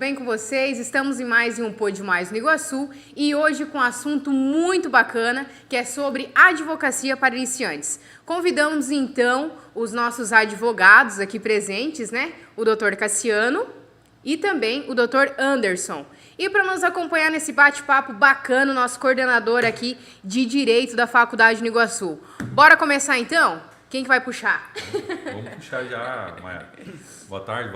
bem com vocês? Estamos em mais um Pode Mais no Iguaçu e hoje com um assunto muito bacana que é sobre advocacia para iniciantes. Convidamos então os nossos advogados aqui presentes, né? O Dr. Cassiano e também o Dr. Anderson. E para nos acompanhar nesse bate-papo bacana, o nosso coordenador aqui de Direito da Faculdade no Iguaçu. Bora começar então? Quem que vai puxar? Vamos puxar já, Maia. Boa tarde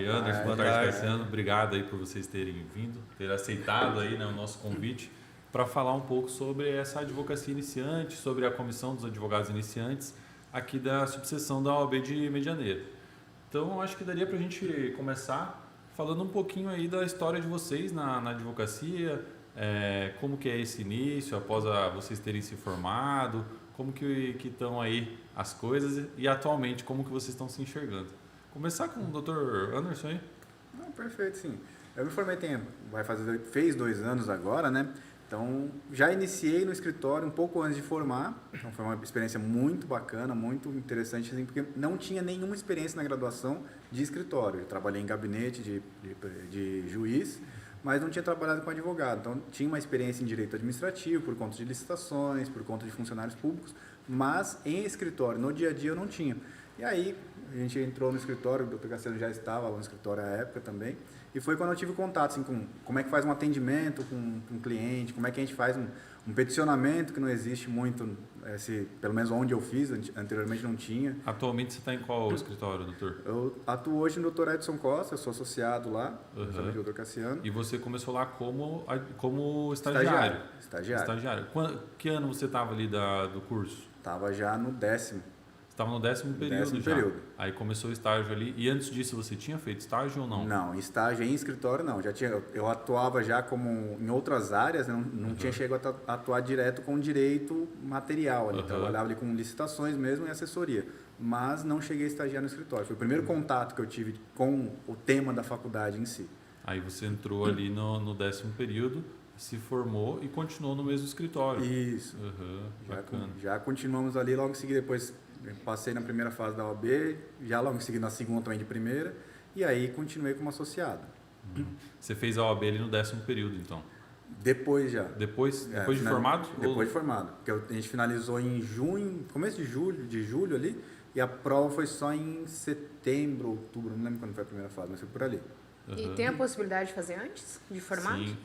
Anderson, boa tarde Cassiano. Obrigado aí por vocês terem vindo, ter aceitado aí, né, o nosso convite para falar um pouco sobre essa advocacia iniciante, sobre a comissão dos advogados iniciantes aqui da subseção da OAB de Medianeira. Então, acho que daria para a gente começar falando um pouquinho aí da história de vocês na advocacia, como que é esse início, após vocês terem se formado, como que estão aí as coisas e atualmente como que vocês estão se enxergando. Começar com o Dr. Anderson aí. Não, perfeito, sim. Eu me formei fez 2 anos agora, né? Então, já iniciei no escritório um pouco antes de formar. Então, foi uma experiência muito bacana, muito interessante, assim, porque não tinha nenhuma experiência na graduação de escritório. Eu trabalhei em gabinete de juiz, mas não tinha trabalhado com advogado. Então, tinha uma experiência em direito administrativo, por conta de licitações, por conta de funcionários públicos, mas em escritório, no dia a dia, eu não tinha. E aí, a gente entrou no escritório, o Dr. Cassiano já estava lá no escritório à época também, e foi quando eu tive contato assim, com como é que faz um atendimento com um cliente, como é que a gente faz um peticionamento, que não existe muito, pelo menos onde eu fiz, anteriormente não tinha. Atualmente você está em qual escritório, doutor? Eu atuo hoje no Dr. Edson Costa, eu sou associado lá, chamo de Dr. Cassiano. E você começou lá como estagiário? Estagiário. Que ano você estava ali do curso? Estava já no 10º. Estava no 10º período já. Aí começou o estágio ali. E antes disso você tinha feito estágio ou não? Não, estágio em escritório não. Eu atuava já como em outras áreas, não tinha chegado a atuar direto com direito material. Ali. Trabalhava ali com licitações mesmo e assessoria. Mas não cheguei a estagiar no escritório. Foi o primeiro contato que eu tive com o tema da faculdade em si. Aí você entrou ali no 10º período, se formou e continuou no mesmo escritório. Isso. Bacana. Já continuamos ali, logo em seguida depois passei na primeira fase da OAB, já logo em seguida na segunda também de primeira, e aí continuei como associado. Você fez a OAB ali no 10º período, então? Depois já. Depois de formado? Depois de formado, porque a gente finalizou em junho, começo de julho ali, e a prova foi só em setembro, outubro, não lembro quando foi a primeira fase, mas foi por ali. E tem a possibilidade de fazer antes de formar? Sim,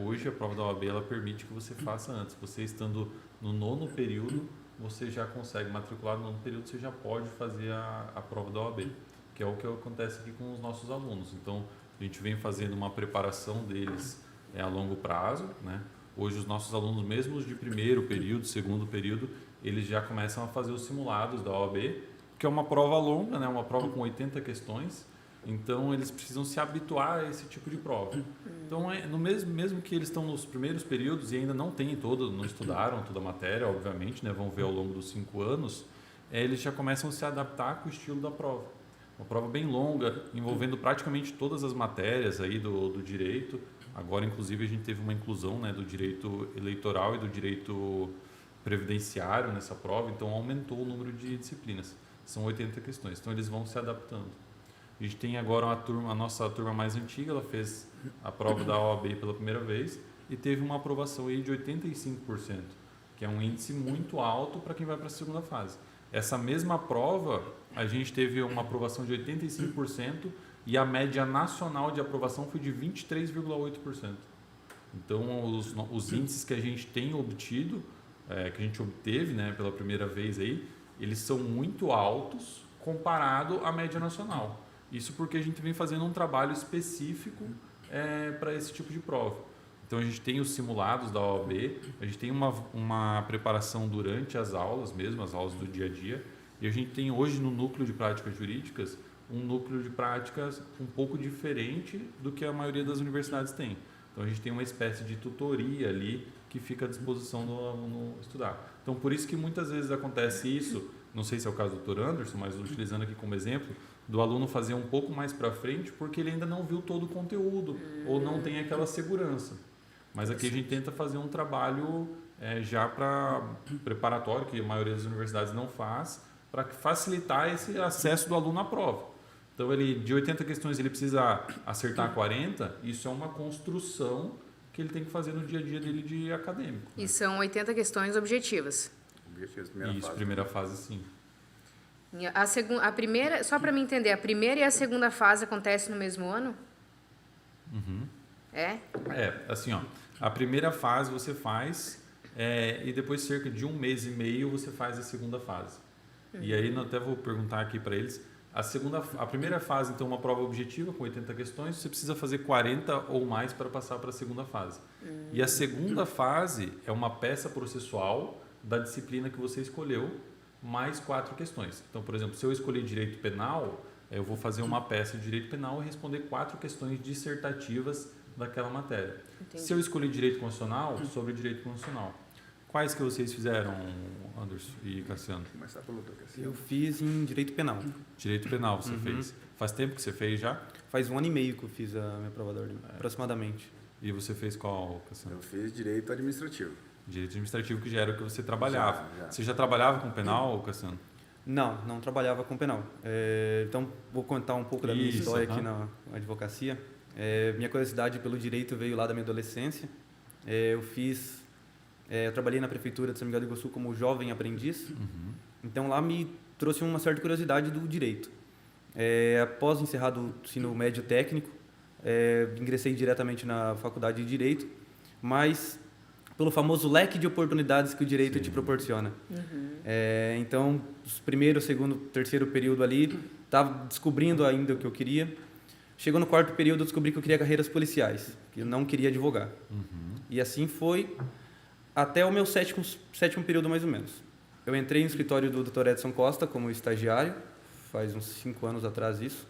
hoje a prova da OAB ela permite que você faça antes. Você estando no 9º período, você já consegue matricular no 9º período, você já pode fazer a prova da OAB, que é o que acontece aqui com os nossos alunos. Então, a gente vem fazendo uma preparação deles a longo prazo, né? Hoje os nossos alunos, mesmo os de primeiro período, segundo período, eles já começam a fazer os simulados da OAB, que é uma prova longa, né? Uma prova com 80 questões. Então, eles precisam se habituar a esse tipo de prova. Então, mesmo que eles estão nos primeiros períodos e ainda não estudaram toda a matéria, obviamente, né, vão ver ao longo dos 5 anos, eles já começam a se adaptar com o estilo da prova. Uma prova bem longa, envolvendo praticamente todas as matérias aí do direito. Agora, inclusive, a gente teve uma inclusão, né, do direito eleitoral e do direito previdenciário nessa prova, então aumentou o número de disciplinas. São 80 questões, então eles vão se adaptando. A gente tem agora a nossa turma mais antiga, ela fez a prova da OAB pela primeira vez e teve uma aprovação aí de 85%, que é um índice muito alto para quem vai para a segunda fase. Essa mesma prova, a gente teve uma aprovação de 85% e a média nacional de aprovação foi de 23,8%. Então, os índices que a gente tem obtido, que a gente obteve, né, pela primeira vez aí, eles são muito altos comparado à média nacional. Isso porque a gente vem fazendo um trabalho específico para esse tipo de prova. Então, a gente tem os simulados da OAB, a gente tem uma preparação durante as aulas mesmo, as aulas do dia a dia, e a gente tem hoje no núcleo de práticas jurídicas um núcleo de práticas um pouco diferente do que a maioria das universidades tem. Então, a gente tem uma espécie de tutoria ali que fica à disposição do aluno estudar. Então, por isso que muitas vezes acontece isso, não sei se é o caso do Dr. Anderson, mas utilizando aqui como exemplo, do aluno fazer um pouco mais para frente porque ele ainda não viu todo o conteúdo ou não tem aquela segurança. Mas aqui a gente tenta fazer um trabalho já para preparatório, que a maioria das universidades não faz, para facilitar esse acesso do aluno à prova. Então, ele de 80 questões ele precisa acertar 40, isso é uma construção que ele tem que fazer no dia a dia dele de acadêmico. E são 80 questões objetivas. Objetivos, primeira Isso, fase. primeira fase, sim. A primeira, só para me entender, a primeira e a segunda fase acontecem no mesmo ano? É? Assim, ó, a primeira fase você faz e depois cerca de 1 mês e meio você faz a segunda fase. E aí, eu até vou perguntar aqui para eles, a primeira fase, então, uma prova objetiva com 80 questões, você precisa fazer 40 ou mais para passar para a segunda fase. E a segunda fase é uma peça processual da disciplina que você escolheu, mais 4 questões. Então, por exemplo, se eu escolher direito penal, eu vou fazer uma peça de direito penal e responder 4 questões dissertativas daquela matéria. Entendi. Se eu escolher direito constitucional, sobre direito constitucional. Quais que vocês fizeram, Anderson e Cassiano? Vou começar pelo doutor Cassiano. Eu fiz em Direito Penal. Direito penal você fez. Faz tempo que você fez já? Faz 1 ano e meio que eu fiz a minha prova da ordem, aproximadamente. E você fez qual, Cassiano? Eu fiz direito administrativo. Direito administrativo, que já era o que você trabalhava. Já. Você já trabalhava com penal, Cassiano? Não trabalhava com penal. Então, vou contar um pouco da minha Isso, história aqui na advocacia. Minha curiosidade pelo direito veio lá da minha adolescência. Eu trabalhei na prefeitura de São Miguel do Iguaçu como jovem aprendiz. Então, lá me trouxe uma certa curiosidade do direito. Após encerrado o ensino médio técnico, ingressei diretamente na faculdade de Direito, mas pelo famoso leque de oportunidades que o direito te proporciona. Então, os primeiro, segundo, terceiro período ali, estava descobrindo ainda o que eu queria. Chegou no 4º período, eu descobri que eu queria carreiras policiais, que eu não queria advogar. E assim foi até o meu sétimo período, mais ou menos. Eu entrei no escritório do Dr. Edson Costa como estagiário, faz uns 5 anos atrás isso.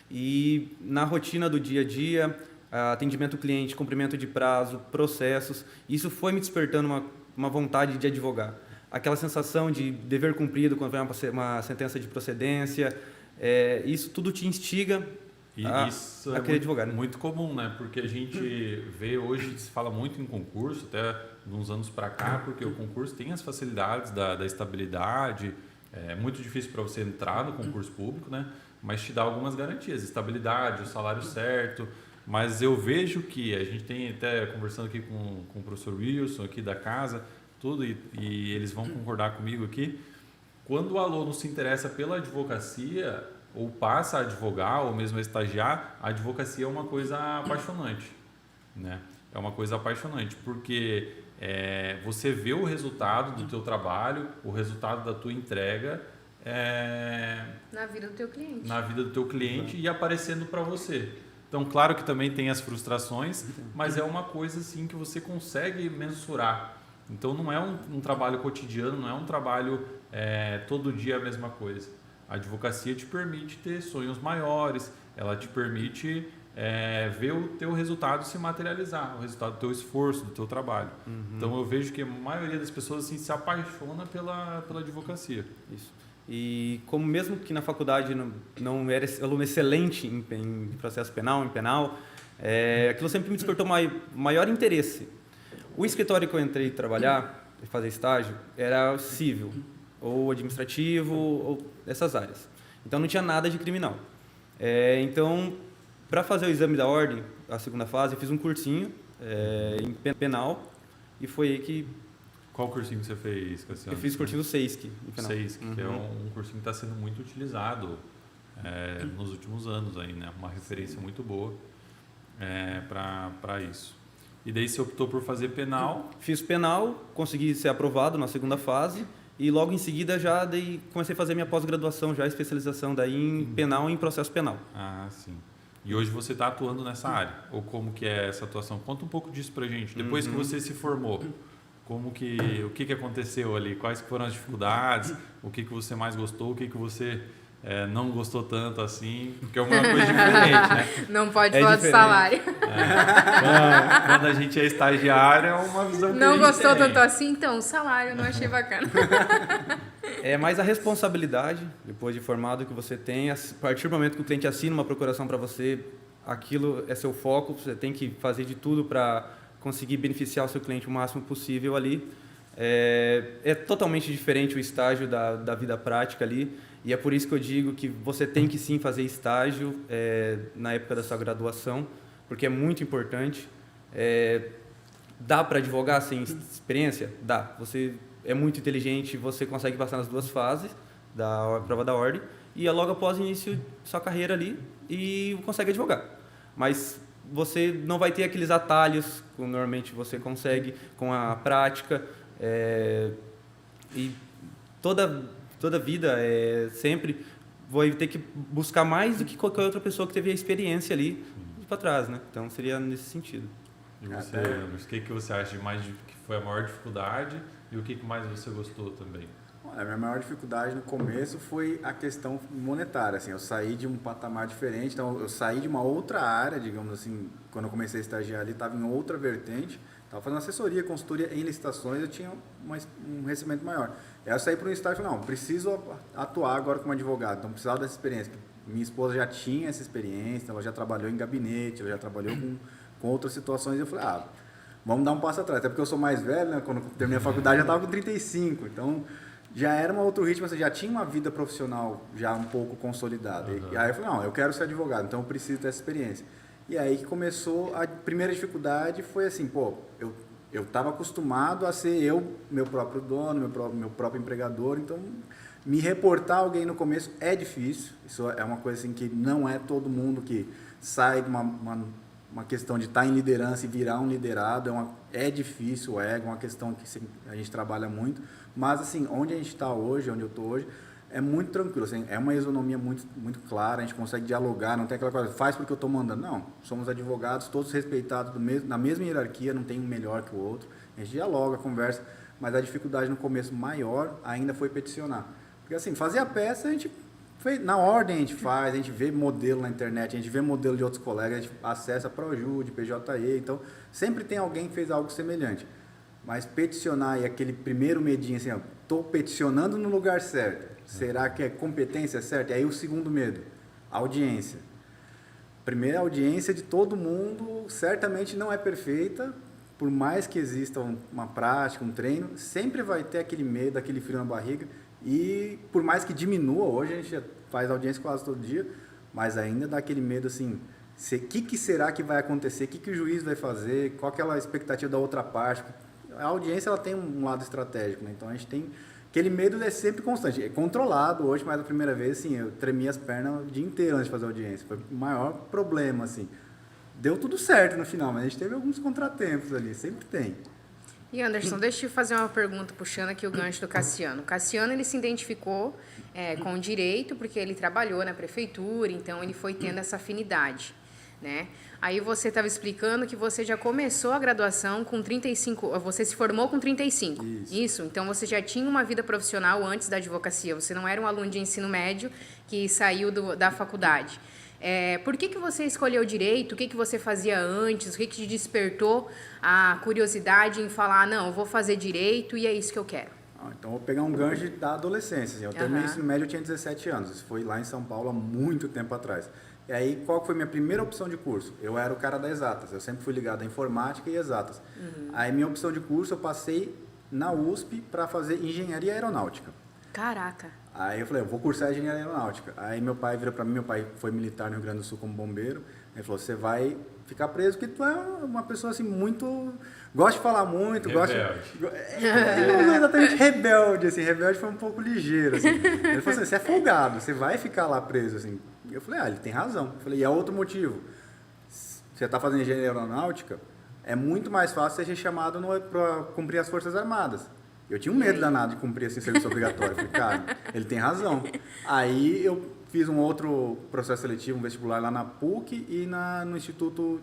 E na rotina do dia a dia, atendimento ao cliente, cumprimento de prazo, processos, isso foi me despertando uma vontade de advogar. Aquela sensação de dever cumprido quando vem uma sentença de procedência, isso tudo te instiga Isso a querer advogar, né? Muito comum, né? Porque a gente vê hoje, se fala muito em concurso, até de uns anos para cá, porque o concurso tem as facilidades da estabilidade, é muito difícil para você entrar no concurso público, né? Mas te dá algumas garantias, estabilidade, o salário certo. Mas eu vejo que a gente tem até conversando aqui com o professor Wilson aqui da casa, tudo, e eles vão concordar comigo aqui. Quando o aluno se interessa pela advocacia, ou passa a advogar, ou mesmo a estagiar, a advocacia é uma coisa apaixonante, né? É uma coisa apaixonante, porque você vê o resultado do teu trabalho, o resultado da tua entrega Na vida do teu cliente. na vida do teu cliente e aparecendo para você. Então, claro que também tem as frustrações, mas é uma coisa assim que você consegue mensurar. Então, não é um trabalho cotidiano, não é um trabalho todo dia a mesma coisa. A advocacia te permite ter sonhos maiores, ela te permite ver o teu resultado se materializar, o resultado do teu esforço, do teu trabalho. Então, eu vejo que a maioria das pessoas assim, se apaixona pela advocacia. Isso. E como mesmo que na faculdade não era aluno excelente em processo penal, aquilo sempre me despertou maior interesse. O escritório que eu entrei trabalhar, fazer estágio, era civil, ou administrativo, ou essas áreas. Então não tinha nada de criminal. Então, para fazer o exame da ordem, a segunda fase, eu fiz um cursinho em penal, e foi aí que Qual cursinho que você fez, Cassiano? eu fiz o cursinho do SEISC. em penal. SEISC, que é um cursinho que está sendo muito utilizado nos últimos anos aí, né? Uma referência muito boa para isso. E daí você optou por fazer penal. Fiz penal, consegui ser aprovado na segunda fase e logo em seguida já comecei a fazer minha pós-graduação, já especialização daí em penal e em processo penal. Ah, sim. E hoje você está atuando nessa área? Ou como que é essa atuação? Conta um pouco disso pra gente. Depois que você se formou, o que aconteceu ali? Quais foram as dificuldades? O que você mais gostou? O que você não gostou tanto assim? Porque é uma coisa diferente, né? Não pode É falar de diferente. salário. Quando a gente é estagiário, é uma visão que a Não gente gostou tem. tanto assim? Então, o salário eu não achei bacana. É mais a responsabilidade, depois de formado, que você tem. A partir do momento que o cliente assina uma procuração para você, aquilo é seu foco, você tem que fazer de tudo para conseguir beneficiar o seu cliente o máximo possível ali. É totalmente diferente o estágio da vida prática ali. E é por isso que eu digo que você tem que sim fazer estágio na época da sua graduação, porque é muito importante. Dá para advogar sem experiência? Dá. Você é muito inteligente, você consegue passar nas 2 fases da prova da ordem e logo após o início da sua carreira ali e consegue advogar. Mas você não vai ter aqueles atalhos que normalmente você consegue com a prática. E toda vida sempre vai ter que buscar mais do que qualquer outra pessoa que teve a experiência ali para trás, né? Então seria nesse sentido. E você, Anderson, o que você acha que foi a maior dificuldade e o que mais você gostou também? A minha maior dificuldade no começo foi a questão monetária, assim, eu saí de um patamar diferente, então eu saí de uma outra área, digamos assim, quando eu comecei a estagiar ali, estava em outra vertente, estava fazendo assessoria, consultoria em licitações, eu tinha um recebimento maior. Aí eu saí para um estágio e falei, não, preciso atuar agora como advogado, então precisava dessa experiência. Minha esposa já tinha essa experiência, ela já trabalhou em gabinete, ela já trabalhou com outras situações, e eu falei, vamos dar um passo atrás, até porque eu sou mais velho, né? Quando eu terminei a faculdade eu já estava com 35, então já era um outro ritmo, assim, já tinha uma vida profissional já um pouco consolidada. E aí eu falei, não, eu quero ser advogado, então eu preciso dessa experiência. E aí que começou, a primeira dificuldade foi assim, eu estava acostumado a ser eu, meu próprio dono, meu próprio empregador, então me reportar a alguém no começo é difícil, isso é uma coisa assim que não é todo mundo que sai de uma questão de estar em liderança e virar um liderado, é difícil, é uma questão que a gente trabalha muito, mas assim, onde a gente está hoje, onde eu estou hoje, é muito tranquilo, assim, é uma isonomia muito, muito clara, a gente consegue dialogar, não tem aquela coisa, faz porque eu estou mandando, não, somos advogados, todos respeitados na mesma hierarquia, não tem um melhor que o outro, a gente dialoga, conversa, mas a dificuldade no começo maior ainda foi peticionar, porque assim, fazer a peça a gente na ordem a gente faz, a gente vê modelo na internet, a gente vê modelo de outros colegas, a gente acessa ProJude, PJE, então sempre tem alguém que fez algo semelhante. Mas peticionar e aquele primeiro medinho assim, estou peticionando no lugar certo, será que é competência certa? E aí o segundo medo, audiência. Primeira audiência de todo mundo, certamente não é perfeita, por mais que exista uma prática, um treino, sempre vai ter aquele medo, aquele frio na barriga. E por mais que diminua, hoje a gente já faz audiência quase todo dia, mas ainda dá aquele medo assim, o que será que vai acontecer, o que o juiz vai fazer, qual que é a expectativa da outra parte. A audiência ela tem um lado estratégico, né? Então a gente tem, aquele medo é sempre constante, é controlado hoje, mas a primeira vez assim, eu tremia as pernas o dia inteiro antes de fazer a audiência, foi o maior problema assim. Deu tudo certo no final, mas a gente teve alguns contratempos ali, sempre tem. E Anderson, deixa eu te fazer uma pergunta, puxando aqui o gancho do Cassiano. O Cassiano, ele se identificou com o direito, porque ele trabalhou na prefeitura, então ele foi tendo essa afinidade, né? Aí você estava explicando que você já começou a graduação com 35, você se formou com 35, isso? Então você já tinha uma vida profissional antes da advocacia, você não era um aluno de ensino médio que saiu da faculdade. Por que você escolheu direito? O que você fazia antes? O que te despertou a curiosidade em falar, não, eu vou fazer direito e é isso que eu quero? Então, eu vou pegar um gancho da adolescência. Assim. Eu terminei o ensino médio, eu tinha 17 anos. Isso foi lá em São Paulo há muito tempo atrás. E aí, qual foi a minha primeira opção de curso? Eu era o cara das exatas. Eu sempre fui ligado à informática e exatas. Aí, minha opção de curso, eu passei na USP para fazer engenharia aeronáutica. Caraca! Aí eu falei, eu vou cursar engenharia aeronáutica. Aí meu pai virou para mim, meu pai foi militar no Rio Grande do Sul como bombeiro. Ele falou, você vai ficar preso porque tu é uma pessoa assim muito... Gosta de falar muito, rebelde. Não é exatamente rebelde, assim. Rebelde foi um pouco ligeiro, assim. Ele falou assim, você é folgado, você vai ficar lá preso, assim. Eu falei, ele tem razão. Eu falei, e há outro motivo. Você está fazendo engenharia aeronáutica, é muito mais fácil você ser chamado para cumprir as Forças Armadas. Eu tinha um medo danado de cumprir esse serviço obrigatório. Eu falei, cara, ele tem razão. Aí eu fiz um outro processo seletivo, um vestibular lá na PUC e no Instituto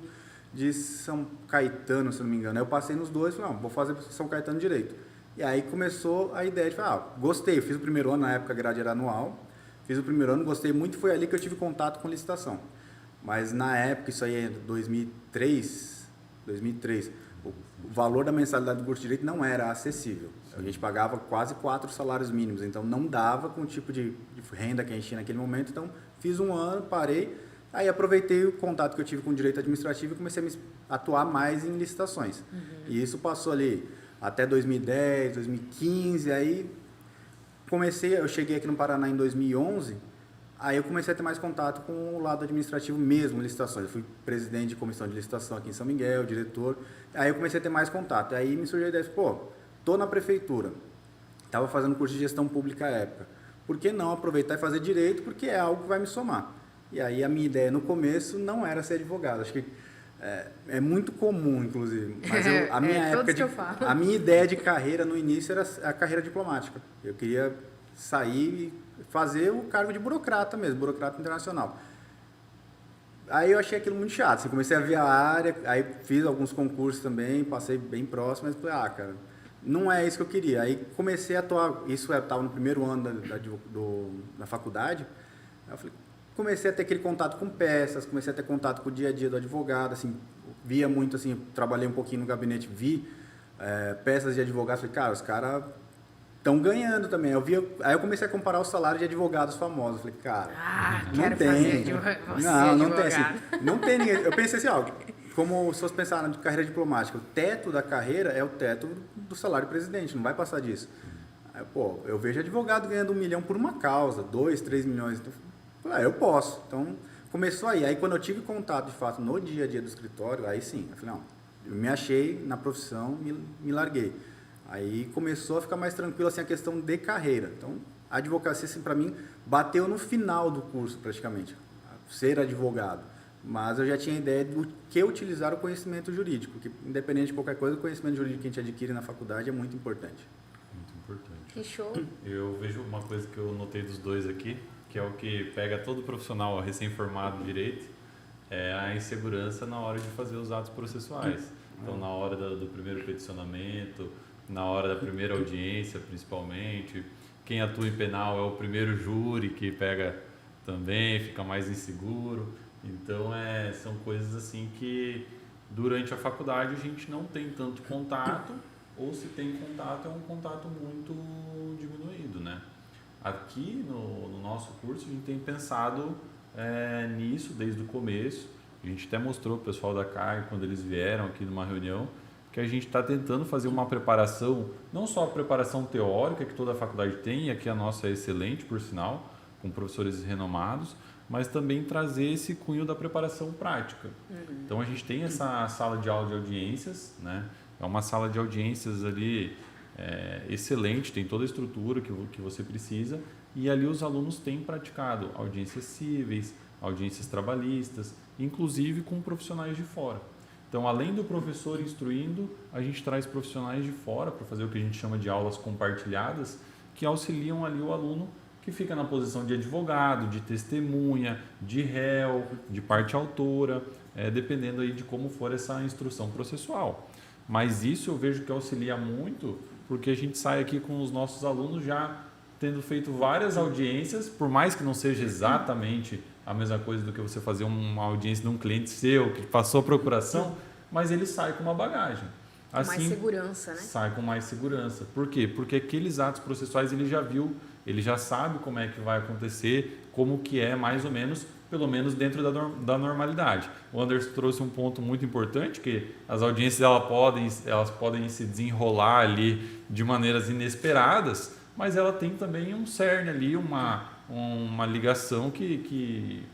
de São Caetano, se não me engano. Aí eu passei nos dois e falei, não, vou fazer São Caetano Direito. E aí começou a ideia de falar, gostei, eu fiz o primeiro ano, na época a grade era anual, fiz o primeiro ano, gostei muito, foi ali que eu tive contato com licitação. Mas na época, isso aí é 2003, o valor da mensalidade do curso de Direito não era acessível. A gente pagava quase 4 salários mínimos, então não dava com o tipo de renda que a gente tinha naquele momento. Então, fiz um ano, parei, aí aproveitei o contato que eu tive com o direito administrativo e comecei a atuar mais em licitações. E isso passou ali até 2010, 2015, aí eu cheguei aqui no Paraná em 2011, aí eu comecei a ter mais contato com o lado administrativo mesmo, licitações. Eu fui presidente de comissão de licitação aqui em São Miguel, diretor. Aí eu comecei a ter mais contato. Aí me surgiu a ideia, pô, tô na prefeitura, estava fazendo curso de gestão pública à época. Por que não aproveitar e fazer direito? Porque é algo que vai me somar. E aí a minha ideia no começo não era ser advogado. Acho que é muito comum, inclusive. Mas a minha ideia de carreira no início era a carreira diplomática. Eu queria sair e fazer o cargo de burocrata mesmo, burocrata internacional. Aí eu achei aquilo muito chato. Assim, comecei a ver a área, aí fiz alguns concursos também, passei bem próximo, mas falei, cara, não é isso que eu queria. Aí comecei a atuar, isso eu estava no primeiro ano da faculdade, aí eu falei, comecei a ter aquele contato com peças, comecei a ter contato com o dia a dia do advogado, assim, via muito, assim, trabalhei um pouquinho no gabinete, vi peças de advogados, falei, cara, os caras estão ganhando também. Aí eu comecei a comparar o salário de advogados famosos, falei, cara, não tem. Não tem, assim, não tem ninguém. Eu pensei assim, ó, como se fosse pensar na carreira diplomática, o teto da carreira é o teto do salário presidente, não vai passar disso. Aí, pô, eu vejo advogado ganhando 1 milhão por uma causa, 2, 3 milhões, então, eu posso. Então, começou aí. Aí, quando eu tive contato, de fato, no dia a dia do escritório, aí sim. Eu falei, não, eu me achei na profissão, me larguei. Aí, começou a ficar mais tranquilo, assim, a questão de carreira. Então, a advocacia, assim, para mim, bateu no final do curso, praticamente. Ser advogado. Mas eu já tinha ideia do que utilizar o conhecimento jurídico. Que, independente de qualquer coisa, o conhecimento jurídico que a gente adquire na faculdade é muito importante. Muito importante. Que show. Eu vejo uma coisa que eu notei dos dois aqui, que é o que pega todo profissional recém-formado em direito, é a insegurança na hora de fazer os atos processuais. Então, na hora do primeiro peticionamento, na hora da primeira audiência, principalmente, quem atua em penal é o primeiro júri que pega também, fica mais inseguro. Então, são coisas assim que durante a faculdade a gente não tem tanto contato, ou se tem contato, é um contato muito diminuído, né? Aqui no nosso curso a gente tem pensado nisso desde o começo. A gente até mostrou para o pessoal da CAR quando eles vieram aqui numa reunião que a gente está tentando fazer uma preparação, não só a preparação teórica que toda a faculdade tem, e aqui a nossa é excelente por sinal, com professores renomados, mas também trazer esse cunho da preparação prática. Então a gente tem essa sala de aula de audiências, né? É uma sala de audiências ali excelente, tem toda a estrutura que você precisa, e ali os alunos têm praticado audiências cíveis, audiências trabalhistas, inclusive com profissionais de fora. Então, além do professor instruindo, a gente traz profissionais de fora para fazer o que a gente chama de aulas compartilhadas, que auxiliam ali o aluno que fica na posição de advogado, de testemunha, de réu, de parte autora, dependendo aí de como for essa instrução processual. Mas isso eu vejo que auxilia muito, porque a gente sai aqui com os nossos alunos já tendo feito várias audiências, por mais que não seja exatamente a mesma coisa do que você fazer uma audiência de um cliente seu que passou a procuração, mas ele sai com uma bagagem. Assim, mais segurança, né? Sai com mais segurança. Por quê? Porque aqueles atos processuais ele já viu, ele já sabe como é que vai acontecer, como que é mais ou menos, pelo menos dentro da normalidade. O Anderson trouxe um ponto muito importante, que as audiências elas podem se desenrolar ali de maneiras inesperadas, mas ela tem também um cerne ali, uma ligação que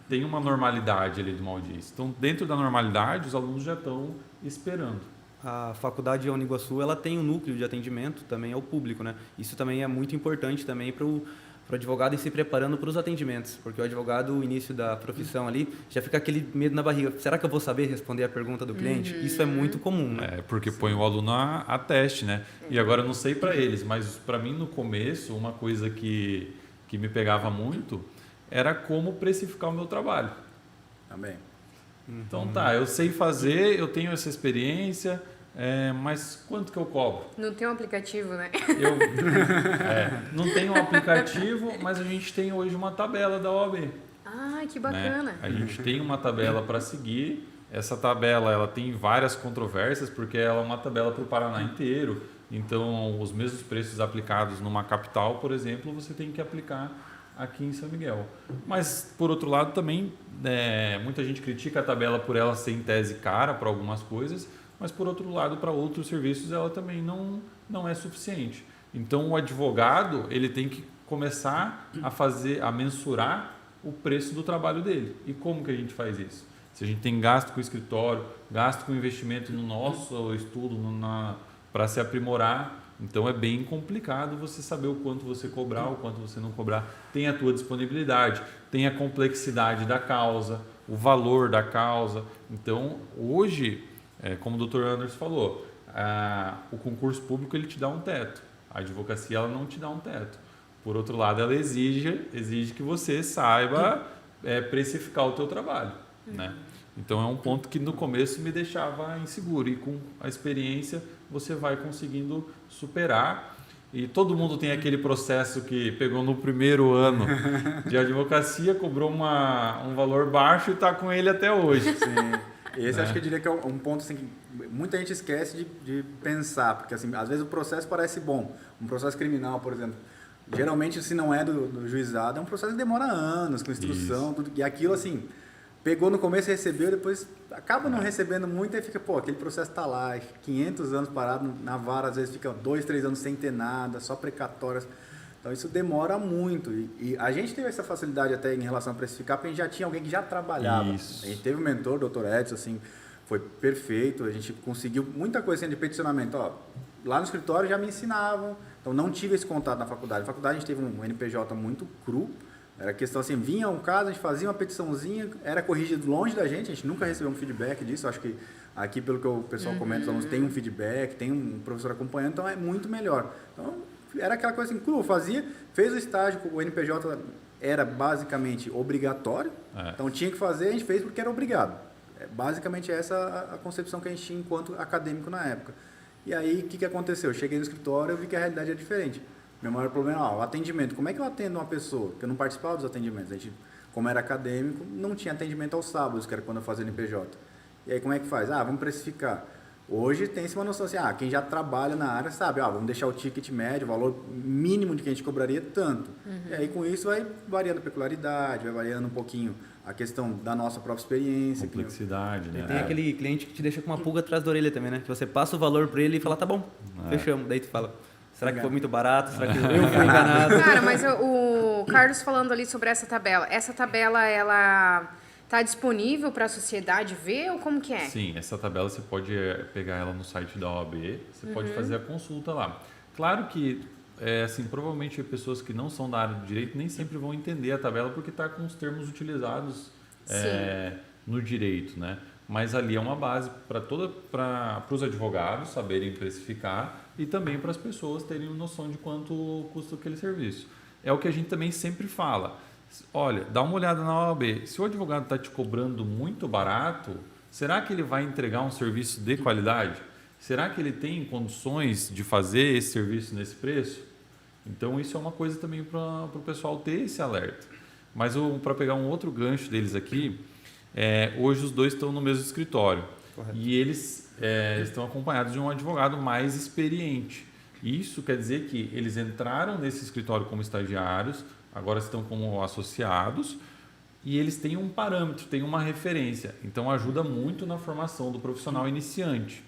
tem uma normalidade ali de uma audiência. Então, dentro da normalidade, os alunos já estão esperando. A faculdade de Uniguaçu, ela tem um núcleo de atendimento também ao público, né? Isso também é muito importante também para o advogado ir se preparando para os atendimentos, porque o advogado, o início da profissão ali, já fica aquele medo na barriga. Será que eu vou saber responder a pergunta do cliente? Isso é muito comum, né? Porque põe o aluno a teste, né? E agora eu não sei para eles, mas para mim no começo, uma coisa que me pegava muito era como precificar o meu trabalho. Também. Então eu sei fazer, eu tenho essa experiência, mas quanto que eu cobro? Não tem um aplicativo, né? Não tem um aplicativo, mas a gente tem hoje uma tabela da OAB. Ah, que bacana. Né? A gente tem uma tabela para seguir. Essa tabela ela tem várias controvérsias, porque ela é uma tabela para o Paraná inteiro. Então, os mesmos preços aplicados numa capital, por exemplo, você tem que aplicar aqui em São Miguel. Mas, por outro lado, também muita gente critica a tabela por ela ser em tese cara para algumas coisas, mas, por outro lado, para outros serviços ela também não é suficiente. Então o advogado ele tem que começar a mensurar o preço do trabalho dele. E como que a gente faz isso? Se a gente tem gasto com o escritório, gasto com investimento no nosso estudo para se aprimorar, então é bem complicado você saber o quanto você cobrar, o quanto você não cobrar. Tem a tua disponibilidade, tem a complexidade da causa, o valor da causa. Então hoje, como o Dr. Anderson falou, o concurso público ele te dá um teto, a advocacia ela não te dá um teto. Por outro lado, ela exige que você saiba precificar o teu trabalho, né? Então é um ponto que no começo me deixava inseguro e com a experiência você vai conseguindo superar. E todo mundo tem aquele processo que pegou no primeiro ano de advocacia, cobrou um valor baixo e está com ele até hoje. Sim. Esse acho que eu diria que é um ponto assim, que muita gente esquece de pensar, porque assim, às vezes o processo parece bom. Um processo criminal, por exemplo, geralmente se não é do juizado, é um processo que demora anos, com instrução, tudo, e aquilo assim, pegou no começo e recebeu, depois acaba não recebendo muito, aí fica, aquele processo está lá, 500 anos parado na vara, às vezes fica 2, 3 anos sem ter nada, só precatórias. Então isso demora muito. E a gente teve essa facilidade até em relação a precificar, porque a gente já tinha alguém que já trabalhava. Isso. A gente teve um mentor, o Dr. Edson, assim, foi perfeito, a gente conseguiu muita coisa assim, de peticionamento. Lá no escritório já me ensinavam, então não tive esse contato na faculdade. Na faculdade a gente teve um NPJ muito cru. Era questão assim, vinha um caso, a gente fazia uma petiçãozinha, era corrigido longe da gente, a gente nunca recebeu um feedback disso. Acho que aqui, pelo que o pessoal comenta, os alunos têm um feedback, tem um professor acompanhando, então é muito melhor. Então, era aquela coisa assim, cru, fez o estágio, o NPJ era basicamente obrigatório, então tinha que fazer, a gente fez porque era obrigado. Basicamente essa a concepção que a gente tinha enquanto acadêmico na época. E aí, o que aconteceu? Eu cheguei no escritório e vi que a realidade é diferente. Meu maior problema é o atendimento. Como é que eu atendo uma pessoa? Porque eu não participava dos atendimentos. A gente, como era acadêmico, não tinha atendimento aos sábados, que era quando eu fazia NPJ. E aí como é que faz? Vamos precificar. Hoje tem-se uma noção assim, quem já trabalha na área sabe, vamos deixar o ticket médio, o valor mínimo de que a gente cobraria tanto. E aí com isso vai variando a peculiaridade, vai variando um pouquinho a questão da nossa própria experiência. Complexidade, né? E tem aquele cliente que te deixa com uma pulga atrás da orelha também, né? Que você passa o valor para ele e fala, tá bom, fechamos. Daí tu fala, será que foi muito barato? Será que eu fui enganado? Cara, mas o Carlos falando ali sobre essa tabela, ela está disponível para a sociedade ver ou como que é? Sim, essa tabela você pode pegar ela no site da OAB, você pode fazer a consulta lá. Claro que, assim, provavelmente pessoas que não são da área do direito nem sempre vão entender a tabela porque está com os termos utilizados no direito, né? Mas ali é uma base para os advogados saberem precificar e também para as pessoas terem noção de quanto custa aquele serviço. É o que a gente também sempre fala. Olha, dá uma olhada na OAB. Se o advogado está te cobrando muito barato, será que ele vai entregar um serviço de qualidade? Será que ele tem condições de fazer esse serviço nesse preço? Então, isso é uma coisa também para o pessoal ter esse alerta. Mas para pegar um outro gancho deles aqui, hoje os dois estão no mesmo escritório. Correto. E eles estão acompanhados de um advogado mais experiente. Isso quer dizer que eles entraram nesse escritório como estagiários, agora estão como associados e eles têm um parâmetro, têm uma referência. Então, ajuda muito na formação do profissional iniciante.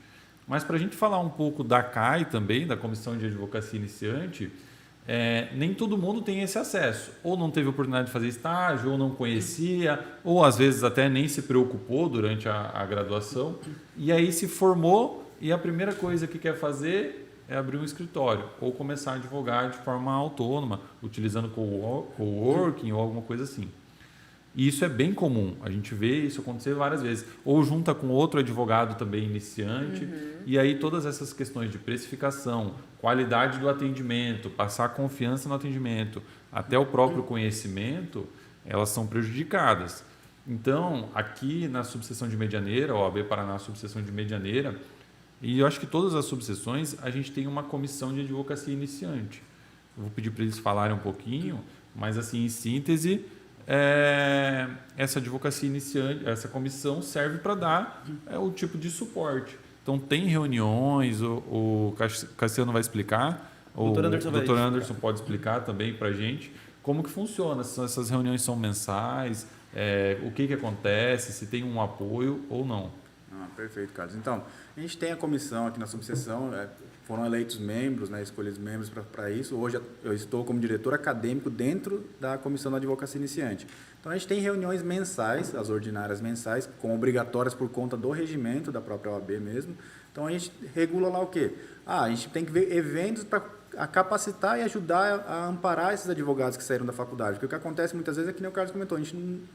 Mas para a gente falar um pouco da CAI também, da Comissão de Advocacia Iniciante, nem todo mundo tem esse acesso. Ou não teve oportunidade de fazer estágio, ou não conhecia, ou às vezes até nem se preocupou durante a graduação. E aí se formou e a primeira coisa que quer fazer é abrir um escritório ou começar a advogar de forma autônoma, utilizando coworking ou alguma coisa assim. E isso é bem comum, a gente vê isso acontecer várias vezes. Ou junta com outro advogado também iniciante, e aí todas essas questões de precificação, qualidade do atendimento, passar confiança no atendimento, até o próprio conhecimento, elas são prejudicadas. Então, aqui na subseção de Medianeira, OAB Paraná subseção de Medianeira, e eu acho que todas as subseções, a gente tem uma comissão de advocacia iniciante. Eu vou pedir para eles falarem um pouquinho, mas assim, em síntese, essa advocacia iniciante, essa comissão serve para dar o tipo de suporte. Então, tem reuniões, o Cassiano vai explicar, o Dr. Anderson pode explicar também para a gente como que funciona. Essas reuniões são mensais, o que acontece, se tem um apoio ou não. Perfeito, Carlos. Então, a gente tem a comissão aqui na subseção, foram eleitos membros, né, escolhidos membros para isso. Hoje eu estou como diretor acadêmico dentro da comissão da advocacia iniciante. Então, a gente tem reuniões mensais, as ordinárias mensais, com obrigatórias por conta do regimento da própria OAB mesmo. Então, a gente regula lá o quê? A gente tem que ver eventos para capacitar e ajudar a amparar esses advogados que saíram da faculdade. Porque o que acontece muitas vezes é que nem o Carlos comentou,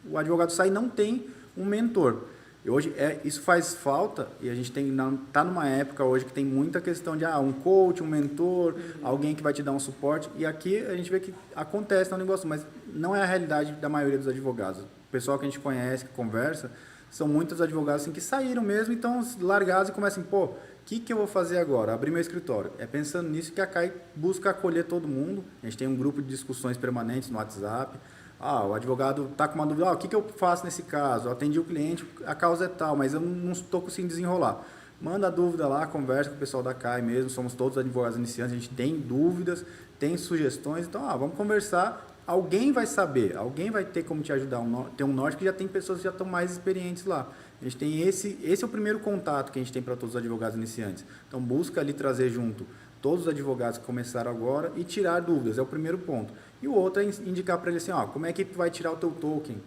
o advogado sai e não tem um mentor. E hoje isso faz falta e a gente está numa época hoje que tem muita questão de um coach, um mentor, alguém que vai te dar um suporte. E aqui a gente vê que acontece no negócio, mas não é a realidade da maioria dos advogados. O pessoal que a gente conhece, que conversa, são muitos advogados assim, que saíram mesmo e estão largados e começam, o que eu vou fazer agora? Abrir meu escritório. É pensando nisso que a CAI busca acolher todo mundo. A gente tem um grupo de discussões permanentes no WhatsApp. O advogado está com uma dúvida, o que eu faço nesse caso? Eu atendi o cliente, a causa é tal, mas eu não estou conseguindo desenrolar. Manda a dúvida lá, conversa com o pessoal da CAI mesmo, somos todos advogados iniciantes, a gente tem dúvidas, tem sugestões, então vamos conversar, alguém vai saber, alguém vai ter como te ajudar, tem um norte que já tem pessoas que já estão mais experientes lá. A gente tem esse é o primeiro contato que a gente tem para todos os advogados iniciantes. Então busca ali trazer junto todos os advogados que começaram agora e tirar dúvidas, é o primeiro ponto. E o outro é indicar para ele assim, como é que vai tirar o teu token?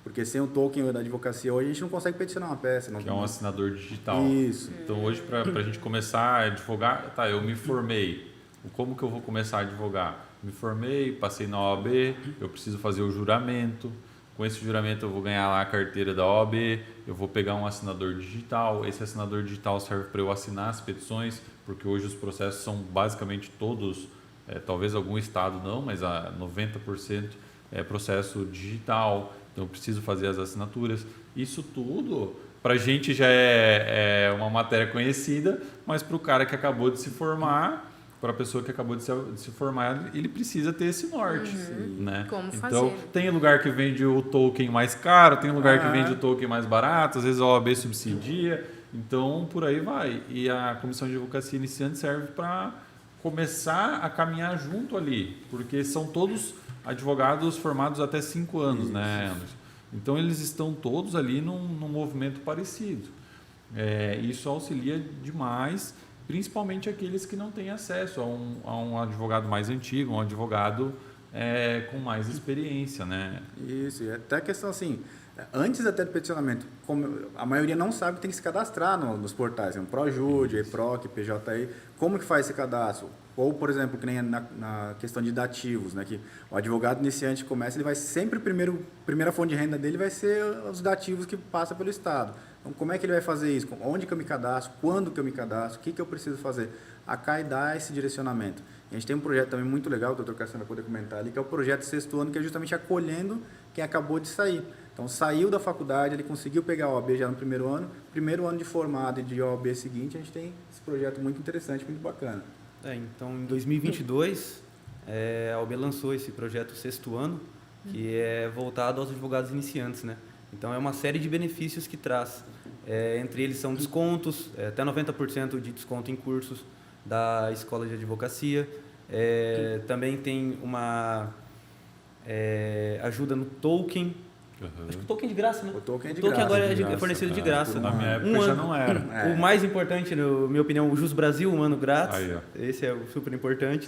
Porque sem o token da advocacia hoje a gente não consegue peticionar uma peça. Que é um assinador digital. Isso. Então hoje para a gente começar a advogar, eu me formei. Como que eu vou começar a advogar? Me formei, passei na OAB, eu preciso fazer o juramento. Com esse juramento eu vou ganhar lá a carteira da OAB, eu vou pegar um assinador digital. Esse assinador digital serve para eu assinar as petições, porque hoje os processos são basicamente todos, talvez algum estado não, mas a 90% é processo digital, então eu preciso fazer as assinaturas. Isso tudo, para a gente já é uma matéria conhecida, mas para o cara que acabou de se formar, para a pessoa que acabou de se formar, ele precisa ter esse norte. Né? Como fazer. Então, tem lugar que vende o token mais caro, tem lugar que vende o token mais barato, às vezes a OAB subsidia, então por aí vai. E a Comissão de Advocacia Iniciante serve para começar a caminhar junto ali, porque são todos advogados formados até 5 anos, né, Anderson? Então, eles estão todos ali num movimento parecido. Isso auxilia demais, principalmente aqueles que não têm acesso a um advogado mais antigo, um advogado com mais experiência, né? Isso, e até a questão assim, antes até do peticionamento, como a maioria não sabe que tem que se cadastrar nos portais, ProJude, EPROC, PJI, como que faz esse cadastro? Ou, por exemplo, que nem na questão de dativos, né, que o advogado iniciante começa, ele vai sempre, primeira fonte de renda dele vai ser os dativos que passa pelo Estado. Então, como é que ele vai fazer isso? Onde que eu me cadastro? Quando que eu me cadastro? O que eu preciso fazer? A CAI dá esse direcionamento. A gente tem um projeto também muito legal, que o Dr. Cassiano vai poder comentar ali, que é o projeto Sexto Ano, que é justamente acolhendo quem acabou de sair. Então, saiu da faculdade, ele conseguiu pegar a OAB já no primeiro ano de formado e de OAB seguinte, a gente tem esse projeto muito interessante, muito bacana. Então, em 2022, a OAB lançou esse projeto Sexto Ano, que é voltado aos advogados iniciantes, né? Então, é uma série de benefícios que traz. Entre eles são descontos, até 90% de desconto em cursos da Escola de Advocacia. Também tem uma ajuda no token. Acho que o token é de graça, né? O token é de graça. O token agora é fornecido de graça. Na minha época já não era. O mais importante, na minha opinião, o Jus Brasil, um ano grátis. Aí, esse é super importante.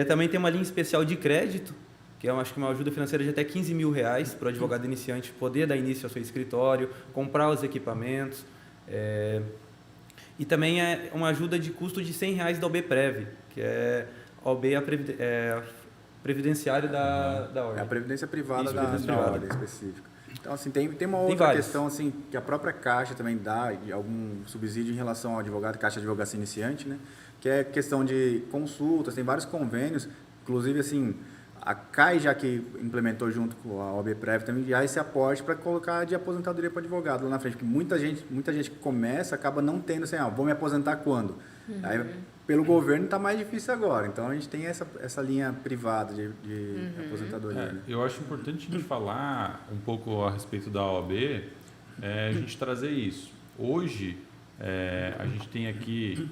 Também tem uma linha especial de crédito, que é acho que uma ajuda financeira de até R$15 mil para o advogado iniciante poder dar início ao seu escritório, comprar os equipamentos. E também é uma ajuda de custo de R$100 da OAB-Prev, que é a OAB previdenciária da ordem. É a previdência privada. Isso, da ordem específica. Então, assim, tem uma outra questão assim, que a própria Caixa também dá algum subsídio em relação ao advogado, Caixa de Advocacia Iniciante, né? Que é questão de consultas, tem vários convênios, inclusive assim, a CAI, já que implementou junto com a OAB-Prev, também já esse aporte para colocar de aposentadoria para advogado lá na frente, porque muita gente que começa acaba não tendo assim, vou me aposentar quando? Aí, pelo governo está mais difícil agora, então a gente tem essa linha privada de aposentadoria. Né? Eu acho importante a gente falar um pouco a respeito da OAB, a gente trazer isso. Hoje, a gente tem aqui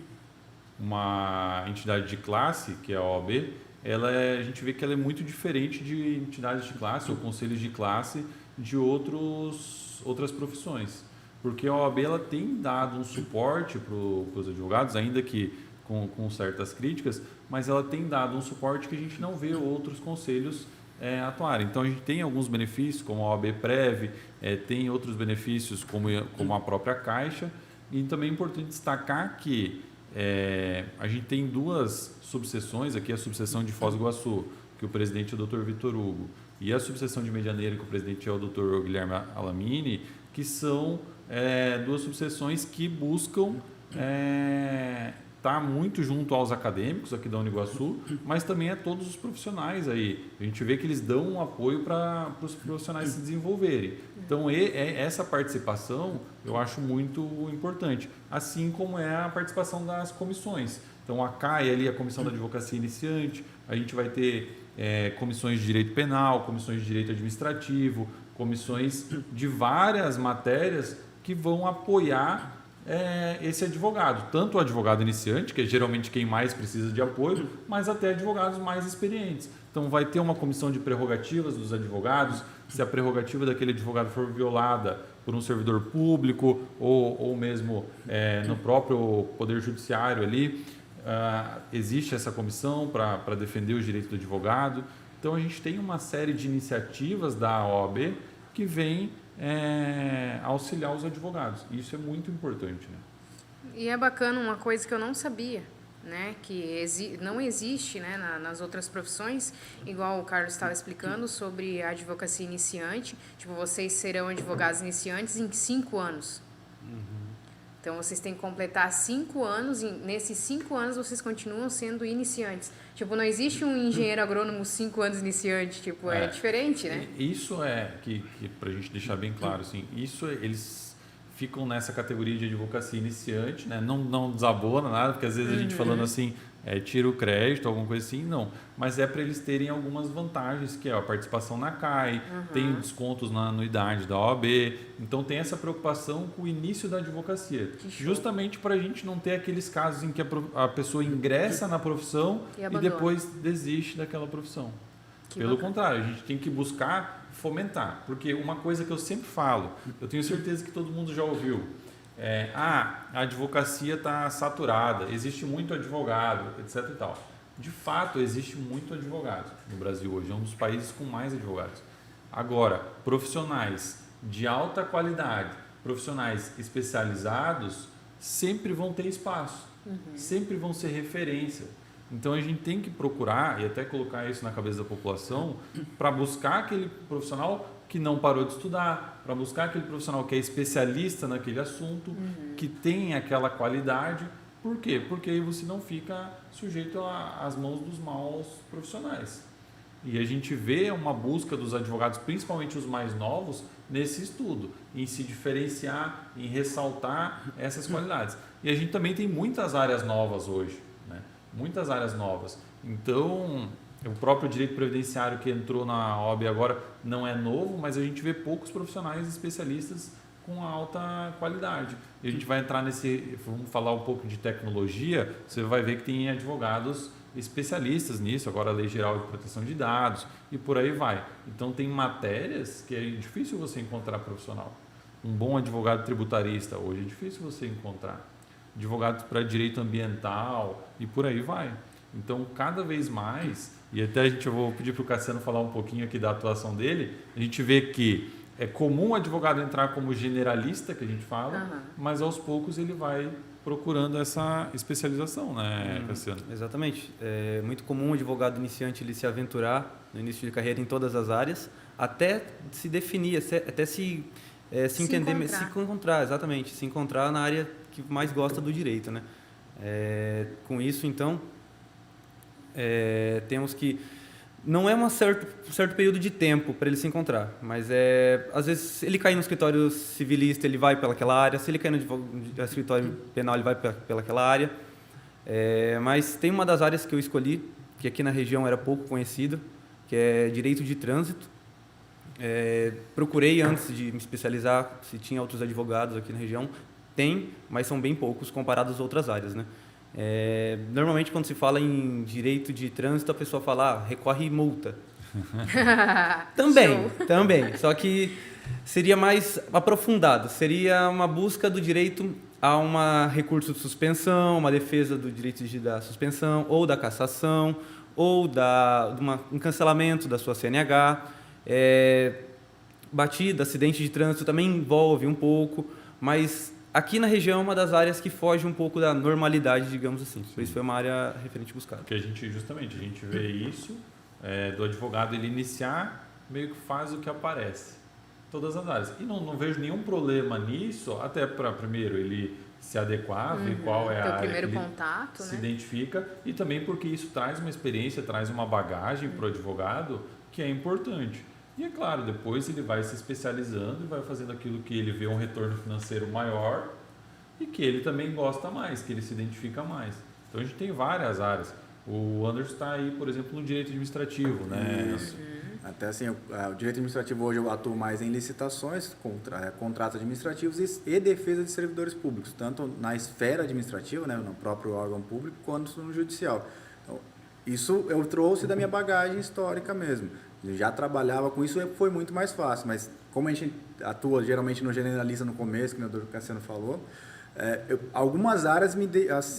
uma entidade de classe, que é a OAB, a gente vê que ela é muito diferente de entidades de classe ou conselhos de classe de outras profissões. porque a OAB ela tem dado um suporte para os advogados, ainda que com certas críticas, mas ela tem dado um suporte que a gente não vê outros conselhos atuarem. Então a gente tem alguns benefícios, como a OAB Prev, tem outros benefícios como a própria Caixa, e também é importante destacar que a gente tem duas subseções, aqui a subseção de Foz do Iguaçu, que o presidente é o Dr. Vitor Hugo, e a subseção de Medianeira, que o presidente é o Dr. Guilherme Alamini, que são duas subseções que buscam estar muito junto aos acadêmicos aqui da Uniguaçu, mas também a todos os profissionais aí. A gente vê que eles dão um apoio para os profissionais se desenvolverem. Então, essa participação eu acho muito importante, assim como é a participação das comissões. Então, a CAI, ali, a Comissão da Advocacia Iniciante, a gente vai ter comissões de direito penal, comissões de direito administrativo, comissões de várias matérias que vão apoiar esse advogado, tanto o advogado iniciante, que é geralmente quem mais precisa de apoio, mas até advogados mais experientes. Então vai ter uma comissão de prerrogativas dos advogados, se a prerrogativa daquele advogado for violada por um servidor público ou mesmo no próprio Poder Judiciário ali, existe essa comissão para defender os direitos do advogado. Então a gente tem uma série de iniciativas da OAB que vem auxiliar os advogados. Isso é muito importante, né? E é bacana uma coisa que eu não sabia, né? Que não existe, né, nas outras profissões, igual o Carlos estava explicando sobre a advocacia iniciante. Tipo, vocês serão advogados iniciantes em 5 anos. Então, vocês têm que completar 5 anos, e nesses 5 anos vocês continuam sendo iniciantes. Tipo, não existe um engenheiro agrônomo 5 anos iniciante, tipo, é diferente, né? Isso que para a gente deixar bem claro, assim, eles ficam nessa categoria de advocacia iniciante, né? Não desabona nada, porque às vezes a gente falando assim, tira o crédito, alguma coisa assim, não. Mas é para eles terem algumas vantagens, que é a participação na CAI, tem descontos na anuidade da OAB, então tem essa preocupação com o início da advocacia. Justamente para a gente não ter aqueles casos em que a pessoa ingressa na profissão e depois desiste daquela profissão. Pelo contrário, a gente tem que buscar fomentar, porque uma coisa que eu sempre falo, eu tenho certeza que todo mundo já ouviu, a advocacia está saturada, existe muito advogado, etc. e tal. De fato, existe muito advogado no Brasil hoje, é um dos países com mais advogados. Agora, profissionais de alta qualidade, profissionais especializados, sempre vão ter espaço, sempre vão ser referência. Então a gente tem que procurar, e até colocar isso na cabeça da população, para buscar aquele profissional que não parou de estudar, para buscar aquele profissional que é especialista naquele assunto, que tem aquela qualidade. Por quê? Porque aí você não fica sujeito às mãos dos maus profissionais. E a gente vê uma busca dos advogados, principalmente os mais novos, nesse estudo, em se diferenciar, em ressaltar essas qualidades. E a gente também tem muitas áreas novas hoje, né? Muitas áreas novas. Então, o próprio direito previdenciário que entrou na OAB agora não é novo, mas a gente vê poucos profissionais especialistas com alta qualidade. E a gente vai entrar vamos falar um pouco de tecnologia, você vai ver que tem advogados especialistas nisso, agora a Lei Geral de Proteção de Dados e por aí vai. Então tem matérias que é difícil você encontrar profissional. Um bom advogado tributarista hoje é difícil você encontrar. Advogados para direito ambiental e por aí vai. Então cada vez mais, e até eu vou pedir para o Cassiano falar um pouquinho aqui da atuação dele, a gente vê que é comum o advogado entrar como generalista, que a gente fala, mas aos poucos ele vai procurando essa especialização, né, Cassiano? Exatamente. É muito comum o advogado iniciante ele se aventurar no início de carreira em todas as áreas, até se definir, até se entender, se encontrar, exatamente, se encontrar na área que mais gosta do direito, né? Com isso, então, temos que não é um certo período de tempo para ele se encontrar, mas às vezes se ele cair no escritório civilista ele vai pelaquela área, se ele cair no escritório penal ele vai pelaquela área, mas tem uma das áreas que eu escolhi, que aqui na região era pouco conhecido, que é direito de trânsito. Procurei antes de me especializar se tinha outros advogados aqui na região, tem, mas são bem poucos comparados às outras áreas, né? Normalmente quando se fala em direito de trânsito a pessoa fala recorre multa, Também. Só que seria mais aprofundado. Seria uma busca do direito a um recurso de suspensão, uma defesa do direito da suspensão ou da cassação ou de um cancelamento da sua CNH. Batida, acidente de trânsito também envolve um pouco, mas aqui na região é uma das áreas que foge um pouco da normalidade, digamos assim. Por isso foi uma área referente buscada. Porque a gente vê isso, do advogado ele iniciar, meio que faz o que aparece. Todas as áreas. E não vejo nenhum problema nisso, até para primeiro ele se adequar, ver qual é a área primeiro que ele contato, se né? identifica, e também porque isso traz uma experiência, traz uma bagagem para o advogado que é importante. E é claro, depois ele vai se especializando e vai fazendo aquilo que ele vê um retorno financeiro maior e que ele também gosta mais, que ele se identifica mais. Então a gente tem várias áreas. O Anderson está aí, por exemplo, no direito administrativo, né? Isso. Até assim, o direito administrativo hoje eu atuo mais em licitações, contratos administrativos e defesa de servidores públicos, tanto na esfera administrativa, né, no próprio órgão público, quanto no judicial. Então, isso eu trouxe da minha bagagem histórica mesmo. Eu já trabalhava com isso e foi muito mais fácil, mas como a gente atua geralmente no generalista no começo, que o doutor Cassiano falou, algumas áreas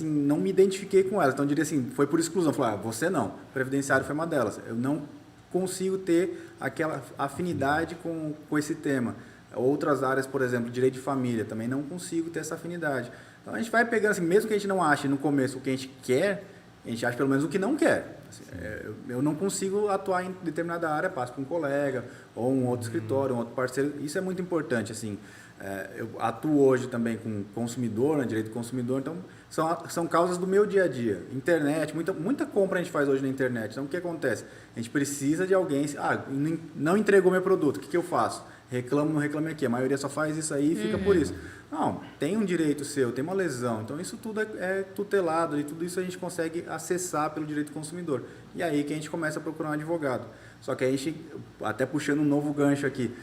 não me identifiquei com elas. Então, eu diria assim, foi por exclusão. Falei, você não. Previdenciário foi uma delas. Eu não consigo ter aquela afinidade com esse tema. Outras áreas, por exemplo, direito de família, também não consigo ter essa afinidade. Então, a gente vai pegando, assim, mesmo que a gente não ache no começo o que a gente quer, a gente acha pelo menos o que não quer. Assim, eu não consigo atuar em determinada área, passo para um colega, ou um outro escritório, um outro parceiro. Isso é muito importante, assim. Eu atuo hoje também com consumidor, né, direito do consumidor, então são causas do meu dia a dia. Internet, muita compra a gente faz hoje na internet. Então, o que acontece? A gente precisa de alguém, não entregou meu produto, o que eu faço? Reclamo, não reclame aqui. A maioria só faz isso aí e fica por isso. Não, tem um direito seu, tem uma lesão. Então, isso tudo é tutelado e tudo isso a gente consegue acessar pelo direito do consumidor. E aí que a gente começa a procurar um advogado. Só que a gente, até puxando um novo gancho aqui,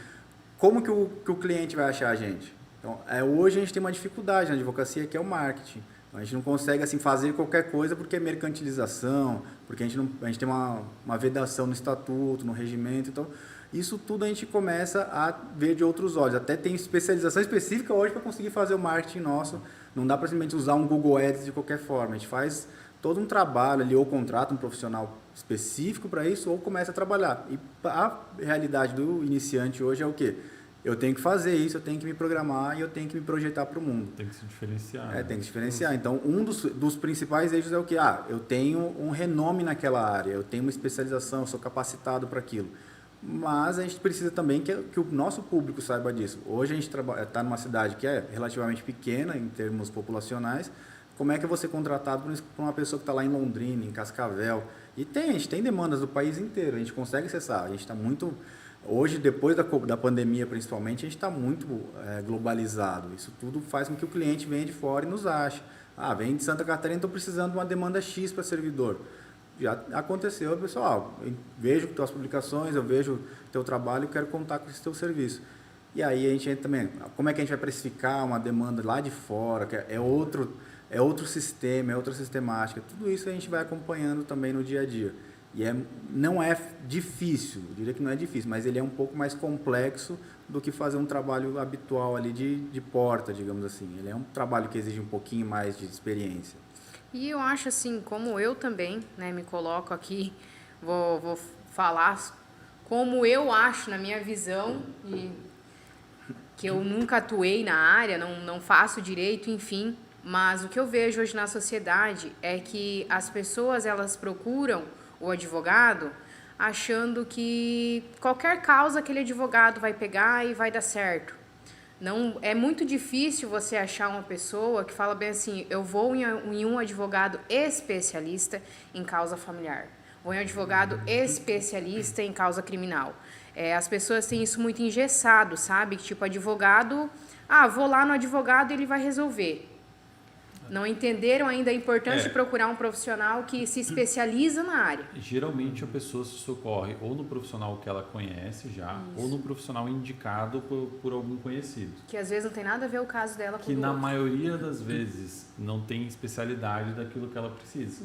como que o cliente vai achar a gente? Então, hoje a gente tem uma dificuldade na advocacia, que é o marketing. Então, a gente não consegue assim, fazer qualquer coisa porque é mercantilização, porque a gente tem uma vedação no estatuto, no regimento. Então, isso tudo a gente começa a ver de outros olhos. Até tem especialização específica hoje para conseguir fazer o marketing nosso. Não dá para simplesmente usar um Google Ads de qualquer forma. A gente faz todo um trabalho ali, ou contrata um profissional específico para isso, ou começa a trabalhar. E a realidade do iniciante hoje é o quê? Eu tenho que fazer isso, eu tenho que me programar e eu tenho que me projetar para o mundo. Tem que se diferenciar. Tem que se diferenciar. Então, um dos principais eixos é o quê? Eu tenho um renome naquela área, eu tenho uma especialização, eu sou capacitado para aquilo. Mas a gente precisa também que o nosso público saiba disso. Hoje a gente está numa cidade que é relativamente pequena em termos populacionais. Como é que eu vou ser contratado por uma pessoa que está lá em Londrina, em Cascavel? E a gente tem demandas do país inteiro, a gente consegue acessar. A gente está muito... Hoje, depois da pandemia principalmente, a gente está muito globalizado. Isso tudo faz com que o cliente venha de fora e nos ache. Vem de Santa Catarina, estou precisando de uma demanda X para servidor. Já aconteceu, pessoal, eu vejo tuas publicações, eu vejo teu trabalho e quero contar com esse teu serviço. E aí a gente entra também, como é que a gente vai precificar uma demanda lá de fora, que é outro sistema, é outra sistemática. Tudo isso a gente vai acompanhando também no dia a dia. E não é difícil, eu diria que não é difícil, mas ele é um pouco mais complexo do que fazer um trabalho habitual ali de porta, digamos assim. Ele é um trabalho que exige um pouquinho mais de experiência. E eu acho assim, como eu também, né, me coloco aqui, vou falar como eu acho na minha visão, e que eu nunca atuei na área, não faço direito, enfim, mas o que eu vejo hoje na sociedade é que as pessoas, elas procuram o advogado achando que qualquer causa aquele advogado vai pegar e vai dar certo. Não, é muito difícil você achar uma pessoa que fala bem assim, eu vou em um advogado especialista em causa familiar, vou em um advogado especialista em causa criminal. As pessoas têm isso muito engessado, sabe? Tipo, advogado, vou lá no advogado e ele vai resolver. Não entenderam ainda a importância de procurar um profissional que se especializa na área. Geralmente a pessoa se socorre ou no profissional que ela conhece já, ou no profissional indicado por algum conhecido. Que às vezes não tem nada a ver o caso dela com o que na outro. maioria das vezes não tem especialidade daquilo que ela precisa.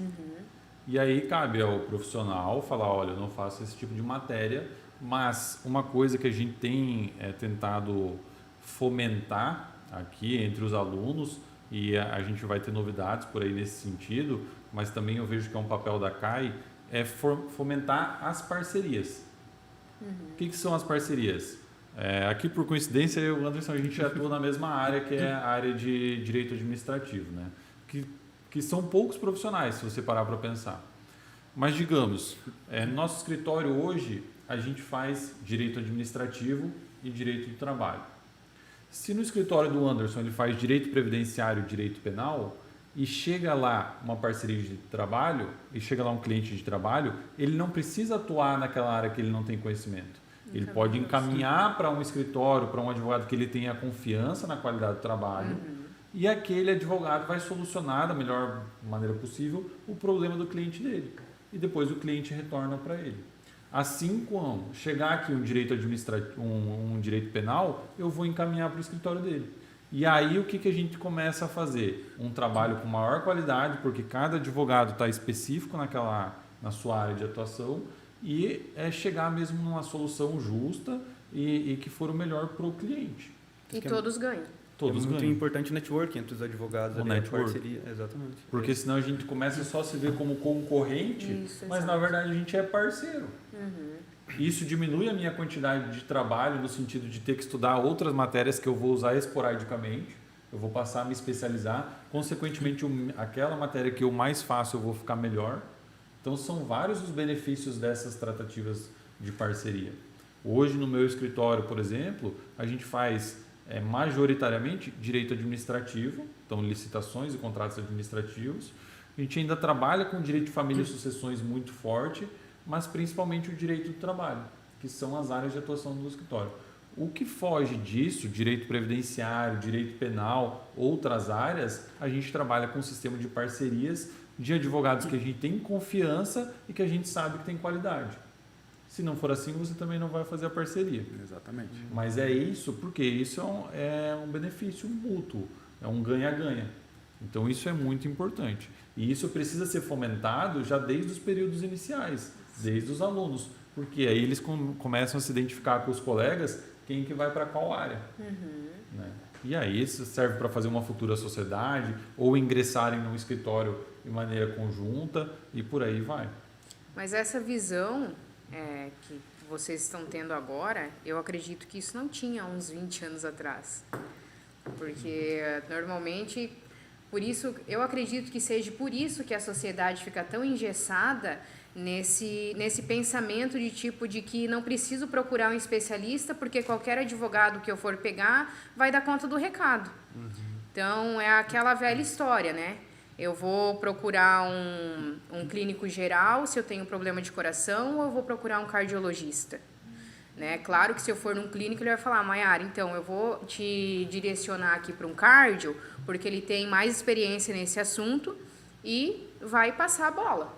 E aí cabe ao profissional falar, olha, eu não faço esse tipo de matéria, mas uma coisa que a gente tem tentado fomentar aqui entre os alunos, e a gente vai ter novidades por aí nesse sentido, mas também eu vejo que é um papel da CAI, é fomentar as parcerias. O que são as parcerias? Aqui, por coincidência, eu e o Anderson, a gente atua na mesma área, que é a área de direito administrativo, né? Que são poucos profissionais, se você parar para pensar. Mas, digamos, no nosso escritório hoje, a gente faz direito administrativo e direito do trabalho. Se no escritório do Anderson ele faz direito previdenciário e direito penal, e chega lá uma parceria de trabalho, e chega lá um cliente de trabalho, ele não precisa atuar naquela área que ele não tem conhecimento. Ele pode encaminhar para um escritório, para um advogado que ele tenha confiança na qualidade do trabalho, e aquele advogado vai solucionar da melhor maneira possível o problema do cliente dele. E depois o cliente retorna para ele. Assim como chegar aqui um direito administrativo, um direito penal, eu vou encaminhar para o escritório dele. E aí o que a gente começa a fazer? Um trabalho com maior qualidade, porque cada advogado está específico na sua área de atuação, e chegar mesmo numa solução justa e que for o melhor para o cliente. E todos ganham. Todos muito ganham. importante o networking entre os advogados. O ali, network. a parceria, exatamente. Porque senão a gente começa só a se ver como concorrente, Isso, mas na verdade a gente é parceiro. Isso diminui a minha quantidade de trabalho no sentido de ter que estudar outras matérias que eu vou usar esporadicamente, eu vou passar a me especializar, consequentemente aquela matéria que eu mais faço eu vou ficar melhor. Então são vários os benefícios dessas tratativas de parceria. Hoje no meu escritório, por exemplo, a gente faz majoritariamente direito administrativo, então licitações e contratos administrativos. A gente ainda trabalha com direito de família e sucessões muito forte, mas principalmente o direito do trabalho, que são as áreas de atuação do escritório. O que foge disso, direito previdenciário, direito penal, outras áreas, a gente trabalha com um sistema de parcerias de advogados que a gente tem confiança e que a gente sabe que tem qualidade. Se não for assim, você também não vai fazer a parceria. Exatamente. Mas é isso porque isso é um benefício mútuo, é um ganha-ganha. Então isso é muito importante. E isso precisa ser fomentado já desde os períodos iniciais, desde os alunos, porque aí eles começam a se identificar com os colegas quem que vai para qual área. Né? E aí isso serve para fazer uma futura sociedade ou ingressarem num escritório de maneira conjunta e por aí vai. Mas essa visão que vocês estão tendo agora, eu acredito que isso não tinha uns 20 anos atrás. Porque normalmente, eu acredito que seja por isso que a sociedade fica tão engessada nesse pensamento de que não preciso procurar um especialista porque qualquer advogado que eu for pegar vai dar conta do recado. Então, é aquela velha história, né? Eu vou procurar um clínico geral se eu tenho problema de coração ou eu vou procurar um cardiologista. Né? Claro que se eu for num clínico ele vai falar, Maiara, então eu vou te direcionar aqui para um cardio porque ele tem mais experiência nesse assunto e vai passar a bola.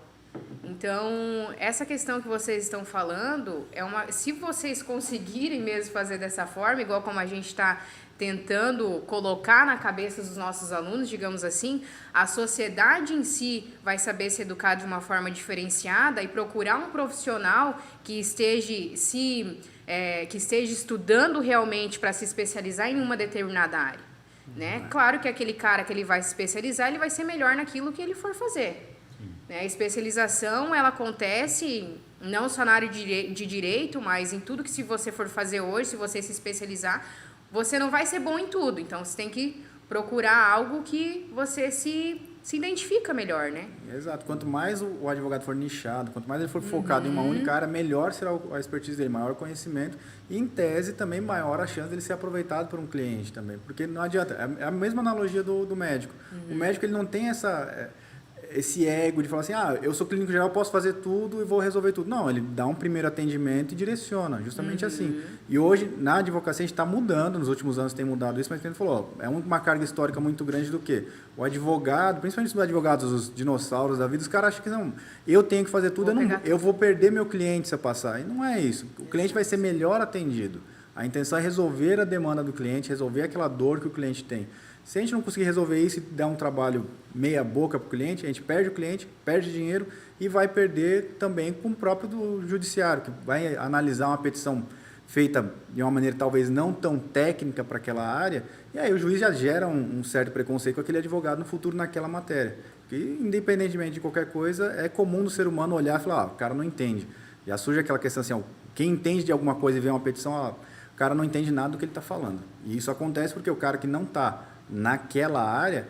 Então, essa questão que vocês estão falando, se vocês conseguirem mesmo fazer dessa forma, igual como a gente está tentando colocar na cabeça dos nossos alunos, digamos assim, a sociedade em si vai saber se educar de uma forma diferenciada e procurar um profissional que esteja estudando realmente para se especializar em uma determinada área. Né? Claro que aquele cara que ele vai se especializar, ele vai ser melhor naquilo que ele for fazer. Né? A especialização, ela acontece não só na área de direito, mas em tudo que se você for fazer hoje, se você se especializar, você não vai ser bom em tudo. Então, você tem que procurar algo que você se identifica melhor, né? Exato. Quanto mais o advogado for nichado, quanto mais ele for focado em uma única área, melhor será a expertise dele, maior conhecimento e, em tese, também maior a chance dele ser aproveitado por um cliente também. Porque não adianta, é a mesma analogia do médico. O médico ele não tem esse ego de falar assim, eu sou clínico geral, posso fazer tudo e vou resolver tudo. Não, ele dá um primeiro atendimento e direciona, justamente assim. E hoje, na advocacia, a gente está mudando, nos últimos anos tem mudado isso, mas a gente falou, é uma carga histórica muito grande do quê? O advogado, principalmente os advogados, os dinossauros da vida, os caras acham que não, eu tenho que fazer tudo, eu vou perder meu cliente se eu passar. E não é isso. O cliente vai ser melhor atendido. A intenção é resolver a demanda do cliente, resolver aquela dor que o cliente tem. Se a gente não conseguir resolver isso e dar um trabalho meia boca para o cliente, a gente perde o cliente, perde dinheiro e vai perder também com o próprio do judiciário, que vai analisar uma petição feita de uma maneira talvez não tão técnica para aquela área, e aí o juiz já gera um certo preconceito com aquele advogado no futuro naquela matéria. Porque, independentemente de qualquer coisa, é comum do ser humano olhar e falar, o cara não entende. Já surge aquela questão assim, quem entende de alguma coisa e vê uma petição, o cara não entende nada do que ele está falando. E isso acontece porque o cara que não está naquela área,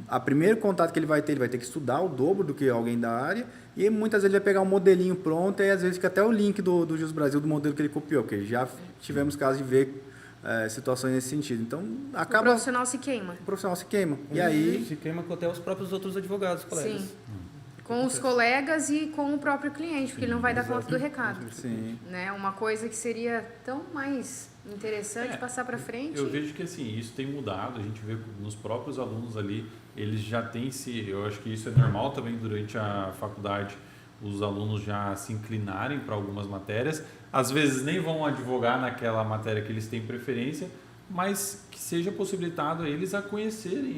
a primeiro contato que ele vai ter que estudar o dobro do que alguém da área, e muitas vezes ele vai pegar um modelinho pronto, e às vezes fica até o link do Jus Brasil, do modelo que ele copiou, porque já tivemos casos de ver situações nesse sentido. Então, acaba... O profissional se queima. O profissional se queima. E aí... Se queima com até os próprios outros advogados, colegas. Sim. Com os colegas e com o próprio cliente, porque ele não vai dar conta do recado. Sim. Né? Uma coisa que seria tão mais interessante passar para frente. Eu vejo que assim, isso tem mudado, a gente vê nos próprios alunos ali, eles já têm eu acho que isso é normal também durante a faculdade, os alunos já se inclinarem para algumas matérias, às vezes nem vão advogar naquela matéria que eles têm preferência, mas que seja possibilitado a eles a conhecerem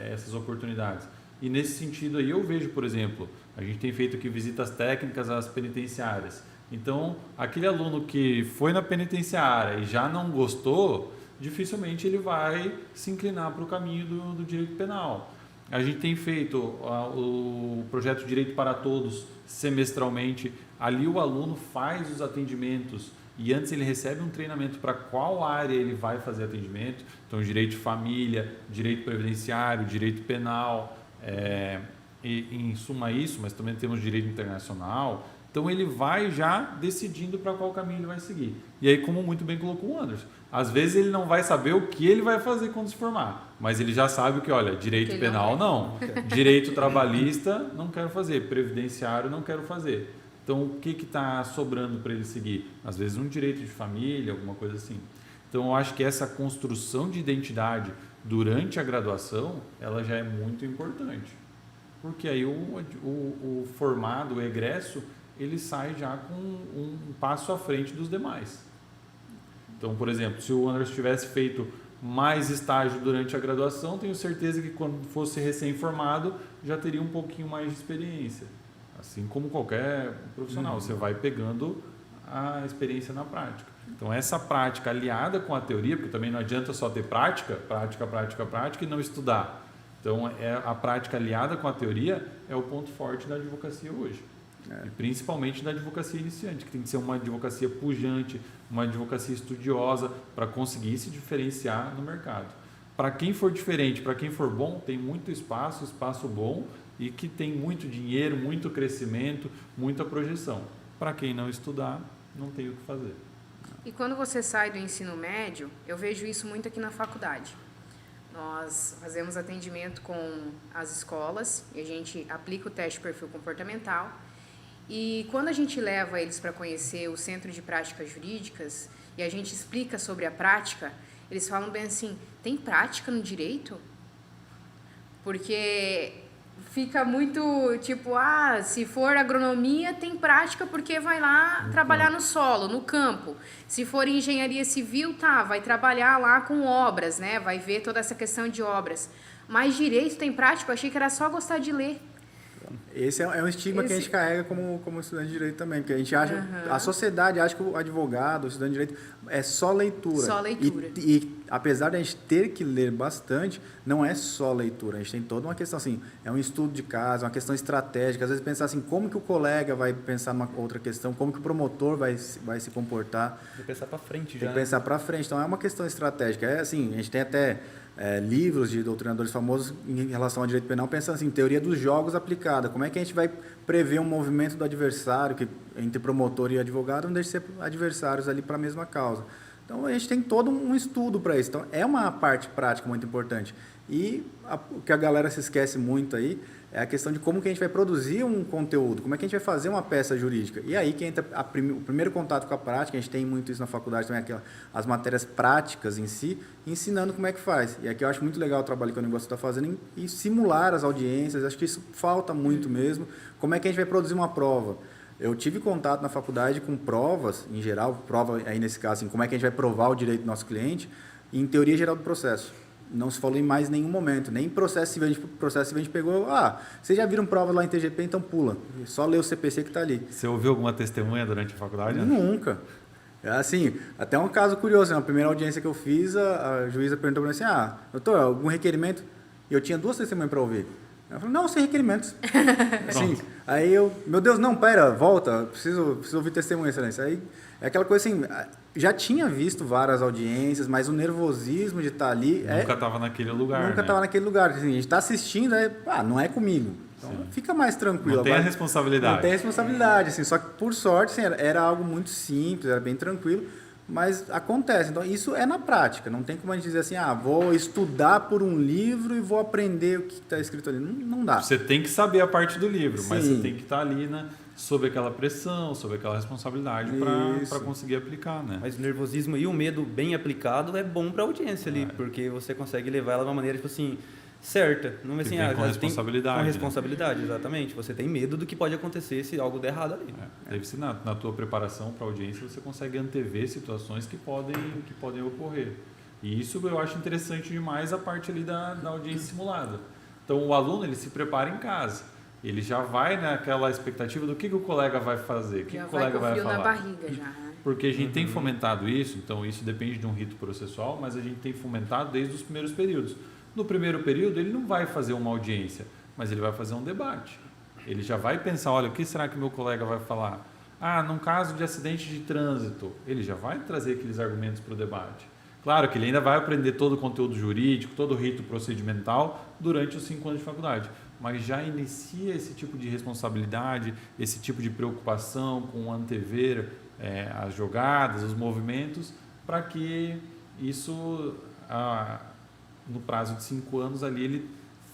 essas oportunidades. E nesse sentido aí eu vejo, por exemplo, a gente tem feito aqui visitas técnicas às penitenciárias. Então, aquele aluno que foi na penitenciária e já não gostou, dificilmente ele vai se inclinar para o caminho do direito penal. A gente tem feito o projeto Direito para Todos semestralmente. Ali o aluno faz os atendimentos e antes ele recebe um treinamento para qual área ele vai fazer atendimento. Então, direito de família, direito previdenciário, direito penal, e em suma isso, mas também temos direito internacional. Então ele vai já decidindo para qual caminho ele vai seguir. E aí, como muito bem colocou o Anderson, às vezes ele não vai saber o que ele vai fazer quando se formar, mas ele já sabe que, olha, direito penal não, direito trabalhista não quero fazer, previdenciário não quero fazer. Então o que está sobrando para ele seguir? Às vezes um direito de família, alguma coisa assim. Então eu acho que essa construção de identidade durante a graduação, ela já é muito importante. Porque aí o formado, o egresso, ele sai já com um passo à frente dos demais. Então, por exemplo, se o Anderson tivesse feito mais estágio durante a graduação, tenho certeza que quando fosse recém-formado, já teria um pouquinho mais de experiência. Assim como qualquer profissional, você vai pegando a experiência na prática. Então, essa prática aliada com a teoria, porque também não adianta só ter prática e não estudar. Então, a prática aliada com a teoria é o ponto forte da advocacia hoje. E principalmente da advocacia iniciante, que tem que ser uma advocacia pujante, uma advocacia estudiosa para conseguir se diferenciar no mercado. Para quem for diferente, para quem for bom, tem muito espaço bom e que tem muito dinheiro, muito crescimento, muita projeção. Para quem não estudar, não tem o que fazer. E quando você sai do ensino médio, eu vejo isso muito aqui na faculdade. Nós fazemos atendimento com as escolas e a gente aplica o teste de perfil comportamental. E quando a gente leva eles para conhecer o Centro de Práticas Jurídicas e a gente explica sobre a prática, eles falam bem assim, tem prática no direito? Porque fica muito tipo, se for agronomia tem prática porque vai lá trabalhar no solo, no campo. Se for engenharia civil, vai trabalhar lá com obras, né? Vai ver toda essa questão de obras. Mas direito tem prática? Eu achei que era só gostar de ler. Esse é um estigma que a gente carrega como estudante de direito também, porque a gente acha, a sociedade acha que o advogado, o estudante de direito é só leitura. Só leitura. E apesar de a gente ter que ler bastante, não é só leitura, a gente tem toda uma questão assim, é um estudo de caso, uma questão estratégica, às vezes pensar assim, como que o colega vai pensar numa outra questão, como que o promotor vai se comportar. Tem que pensar para frente já. Tem que pensar para frente, então é uma questão estratégica. É assim, a gente tem até livros de doutrinadores famosos em relação ao direito penal, pensando assim, teoria dos jogos aplicada. Como é que a gente vai prever um movimento do adversário, que entre promotor e advogado não deixa de ser adversários ali para a mesma causa. Então, a gente tem todo um estudo para isso. Então, é uma parte prática muito importante. E o que a galera se esquece muito aí é a questão de como que a gente vai produzir um conteúdo, como é que a gente vai fazer uma peça jurídica. E aí que entra o primeiro contato com a prática, a gente tem muito isso na faculdade também, as matérias práticas em si, ensinando como é que faz. E aqui eu acho muito legal o trabalho que o negócio está fazendo em simular as audiências, acho que isso falta muito mesmo. Como é que a gente vai produzir uma prova? Eu tive contato na faculdade com provas, em geral, prova aí nesse caso, assim, como é que a gente vai provar o direito do nosso cliente, em teoria geral do processo. não se falou em mais nenhum momento, nem processo civil. Processo civil a gente pegou, vocês já viram prova lá em TGP, então pula. Só lê o CPC que está ali. Você ouviu alguma testemunha durante a faculdade? Nunca. Assim, até um caso curioso, na primeira audiência que eu fiz, a juíza perguntou para mim assim, doutor, algum requerimento? E eu tinha 2 testemunhas para ouvir. Ela falou, não, sem requerimentos. Assim, aí eu, meu Deus, não, pera, volta, preciso ouvir testemunha, excelência. Aí é aquela coisa assim, já tinha visto várias audiências, mas o nervosismo de estar ali... Nunca estava naquele lugar, Nunca estava naquele lugar. Assim, a gente está assistindo, não é comigo. Então fica mais tranquilo. Não tem a responsabilidade. Não tem responsabilidade, assim, só que por sorte assim, era algo muito simples, era bem tranquilo. Mas acontece, então isso é na prática, não tem como a gente dizer assim, vou estudar por um livro e vou aprender o que está escrito ali, não dá. Você tem que saber a parte do livro, Sim. mas você tem que estar ali, né, sob aquela pressão, sob aquela responsabilidade para conseguir aplicar, né? Mas o nervosismo e o medo bem aplicado é bom para a audiência ali, porque você consegue levar ela de uma maneira, tipo assim, certa. Não é assim, com responsabilidade. Com responsabilidade, exatamente. Você tem medo do que pode acontecer se algo der errado ali. Deve-se na tua preparação para a audiência, você consegue antever situações que podem ocorrer. E isso eu acho interessante demais a parte ali da audiência simulada. Então, o aluno, ele se prepara em casa. Ele já vai naquela expectativa do que o colega vai fazer, o que o colega vai falar. Na barriga já, né? Porque a gente tem fomentado isso, então isso depende de um rito processual, mas a gente tem fomentado desde os primeiros períodos. No primeiro período, ele não vai fazer uma audiência, mas ele vai fazer um debate. Ele já vai pensar, olha, o que será que meu colega vai falar? Num caso de acidente de trânsito, ele já vai trazer aqueles argumentos para o debate. Claro que ele ainda vai aprender todo o conteúdo jurídico, todo o rito procedimental durante os 5 anos de faculdade, mas já inicia esse tipo de responsabilidade, esse tipo de preocupação com antever as jogadas, os movimentos, para que isso... no prazo de 5 anos ali ele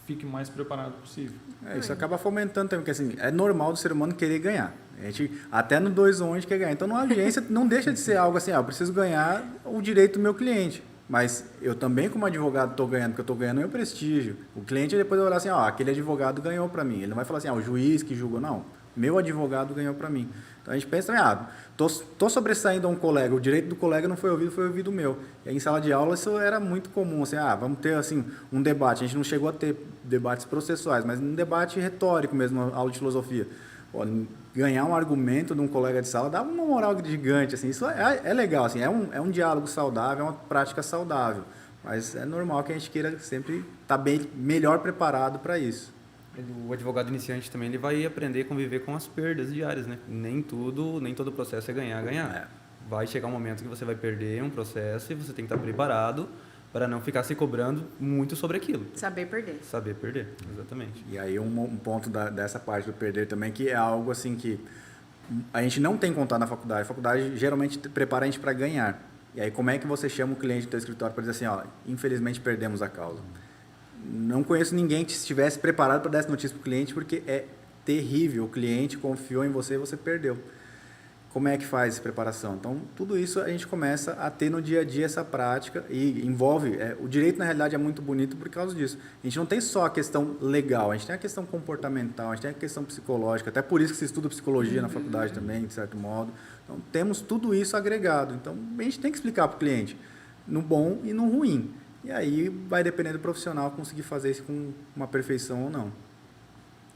fique mais preparado possível. Isso acaba fomentando também, porque assim, é normal do ser humano querer ganhar. A gente, até no 2-1 a gente quer ganhar. Então, numa audiência não deixa de ser algo assim, eu preciso ganhar o direito do meu cliente. Mas eu também, como advogado, estou ganhando, porque eu estou ganhando o meu prestígio. O cliente depois vai olhar assim, aquele advogado ganhou para mim. Ele não vai falar assim, o juiz que julgou, não. Meu advogado ganhou para mim. Então a gente pensa, tô sobressaindo a um colega, o direito do colega não foi ouvido o meu. E aí, em sala de aula isso era muito comum, assim, vamos ter assim um debate. A gente não chegou a ter debates processuais, mas um debate retórico mesmo, aula de filosofia. Ganhar um argumento de um colega de sala dá uma moral gigante, assim. Isso é legal, assim, é um diálogo saudável, é uma prática saudável. Mas é normal que a gente queira sempre estar bem melhor preparado para isso. O advogado iniciante também ele vai aprender a conviver com as perdas diárias, né? Nem todo processo é ganhar. Vai chegar um momento que você vai perder um processo e você tem que estar preparado para não ficar se cobrando muito sobre aquilo. Saber perder, exatamente. E aí um ponto dessa parte do perder também, que é algo assim que a gente não tem contato na faculdade. A faculdade geralmente prepara a gente para ganhar. E aí como é que você chama o cliente do teu escritório para dizer assim, infelizmente perdemos a causa. Não conheço ninguém que estivesse preparado para dar essa notícia para o cliente, porque é terrível. O cliente confiou em você e você perdeu. Como é que faz essa preparação? Então, tudo isso a gente começa a ter no dia a dia essa prática e envolve... o direito, na realidade, é muito bonito por causa disso. A gente não tem só a questão legal, a gente tem a questão comportamental, a gente tem a questão psicológica, até por isso que se estuda psicologia na faculdade também, de certo modo. Então, temos tudo isso agregado. Então, a gente tem que explicar para o cliente, no bom e no ruim. E aí vai depender do profissional conseguir fazer isso com uma perfeição ou não.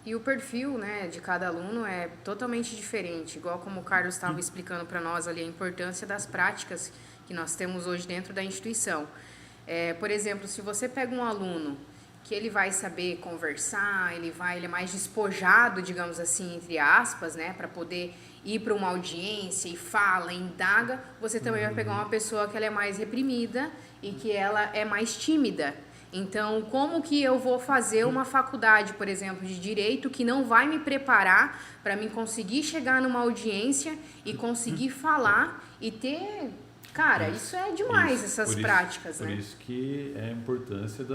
E o perfil, né, de cada aluno é totalmente diferente, igual como o Carlos estava explicando para nós ali a importância das práticas que nós temos hoje dentro da instituição. Por exemplo, se você pega um aluno que ele vai saber conversar, ele é mais despojado, digamos assim, entre aspas, né, para poder ir para uma audiência e fala, indaga, você também vai pegar uma pessoa que ela é mais reprimida e que ela é mais tímida. Então, como que eu vou fazer uma faculdade, por exemplo, de direito que não vai me preparar para mim conseguir chegar numa audiência e conseguir falar e ter... Cara, isso é demais, essas práticas, né? Por isso que é a importância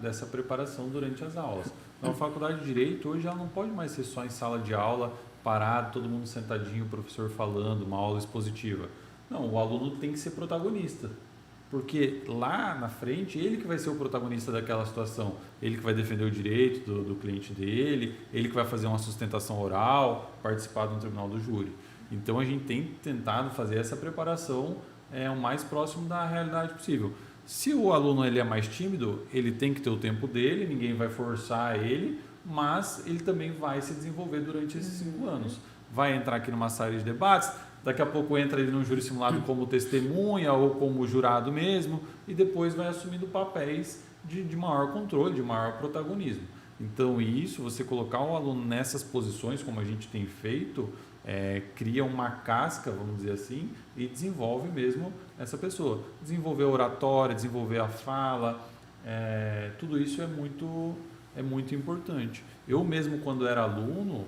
dessa preparação durante as aulas. Na faculdade de Direito, hoje ela não pode mais ser só em sala de aula, parado, todo mundo sentadinho, o professor falando, uma aula expositiva. Não, o aluno tem que ser protagonista. Porque lá na frente, ele que vai ser o protagonista daquela situação. Ele que vai defender o direito do cliente dele, ele que vai fazer uma sustentação oral, participar de um tribunal do júri. Então, a gente tem tentado fazer essa preparação o mais próximo da realidade possível. Se o aluno ele é mais tímido, ele tem que ter o tempo dele, ninguém vai forçar ele, mas ele também vai se desenvolver durante esses 5 anos. Vai entrar aqui numa série de debates, daqui a pouco entra ele num júri simulado como testemunha ou como jurado mesmo, e depois vai assumindo papéis de maior controle, de maior protagonismo. Então isso, você colocar o aluno nessas posições, como a gente tem feito, cria uma casca, vamos dizer assim, e desenvolve mesmo essa pessoa. Desenvolver a oratória, desenvolver a fala, tudo isso é muito importante. Eu mesmo, quando era aluno,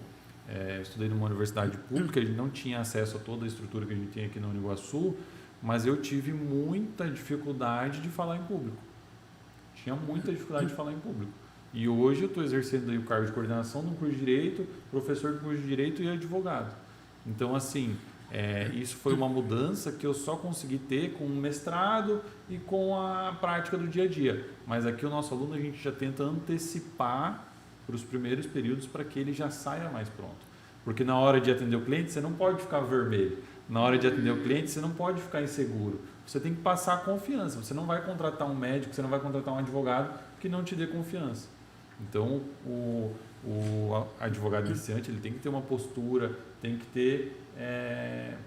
estudei numa universidade pública, a gente não tinha acesso a toda a estrutura que a gente tem aqui na Uniguaçu, mas eu tive muita dificuldade de falar em público. Tinha muita dificuldade de falar em público. E hoje eu estou exercendo aí o cargo de coordenação no curso de Direito, professor do curso de Direito e advogado. Então, assim, isso foi uma mudança que eu só consegui ter com o mestrado e com a prática do dia a dia. Mas aqui o nosso aluno, a gente já tenta antecipar para os primeiros períodos para que ele já saia mais pronto. Porque na hora de atender o cliente, você não pode ficar vermelho. Na hora de atender o cliente, você não pode ficar inseguro. Você tem que passar a confiança. Você não vai contratar um médico, você não vai contratar um advogado que não te dê confiança. Então, o advogado iniciante, ele tem que ter uma postura, tem que ter,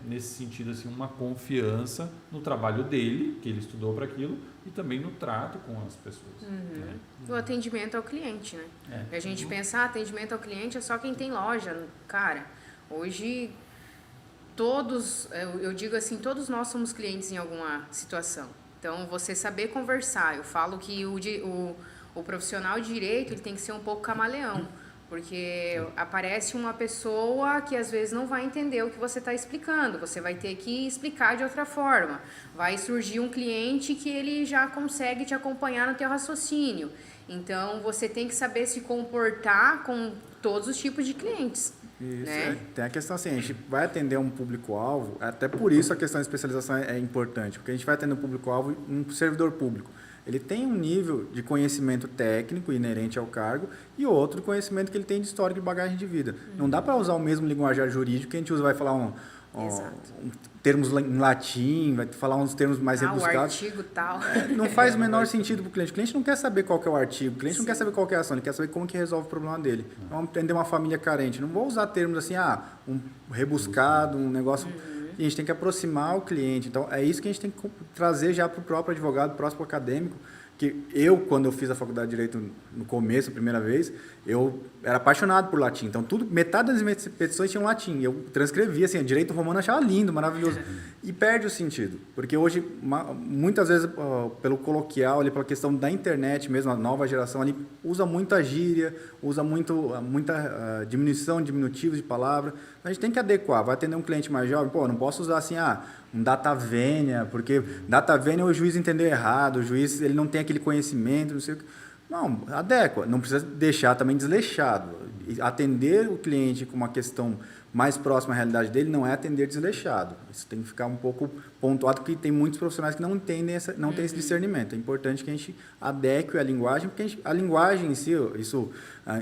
nesse sentido, assim, uma confiança no trabalho dele, que ele estudou para aquilo, e também no trato com as pessoas. Né? O atendimento ao cliente, né? A gente pensa, atendimento ao cliente é só quem tem loja. Cara, hoje, eu digo assim, todos nós somos clientes em alguma situação. Então, você saber conversar. Eu falo que o profissional de direito, ele tem que ser um pouco camaleão, porque aparece uma pessoa que às vezes não vai entender o que você está explicando, você vai ter que explicar de outra forma. Vai surgir um cliente que ele já consegue te acompanhar no teu raciocínio. Então, você tem que saber se comportar com todos os tipos de clientes. Isso, né? Tem a questão assim, a gente vai atender um público-alvo, até por isso a questão de especialização é importante, porque a gente vai atender um público-alvo, um servidor público. Ele tem um nível de conhecimento técnico inerente ao cargo e outro conhecimento que ele tem de histórico e bagagem de vida. Não dá para usar o mesmo linguajar jurídico que a gente usa, vai falar termos em latim, vai falar uns termos mais rebuscados. O artigo tal. Não faz o menor sentido para o cliente. O cliente não quer saber qual que é o artigo, o cliente não quer saber qual que é a ação, ele quer saber como que resolve o problema dele. Vamos atender uma família carente. Não vou usar termos assim, um rebuscado, um negócio... A gente tem que aproximar o cliente. Então, é isso que a gente tem que trazer já para o próprio advogado, para o próximo acadêmico. Que quando eu fiz a faculdade de Direito no começo, a primeira vez, eu era apaixonado por latim. Então, metade das minhas petições tinham latim. Eu transcrevia, assim, direito romano, achava lindo, maravilhoso. E perde o sentido. Porque hoje, muitas vezes, pelo coloquial, ali, pela questão da internet mesmo, a nova geração ali, usa muita gíria, usa muita diminuição, diminutivo de palavra. A gente tem que adequar. Vai atender um cliente mais jovem, não posso usar assim, um data vênia, porque data vênia o juiz entendeu errado, o juiz ele não tem aquele conhecimento, não sei o que. Não, adequa. Não precisa deixar também desleixado. Atender o cliente com uma questão mais próxima à realidade dele não é atender desleixado. Isso tem que ficar um pouco pontuado, porque tem muitos profissionais que não entendem, não têm esse discernimento. É importante que a gente adeque a linguagem, porque a linguagem em si, isso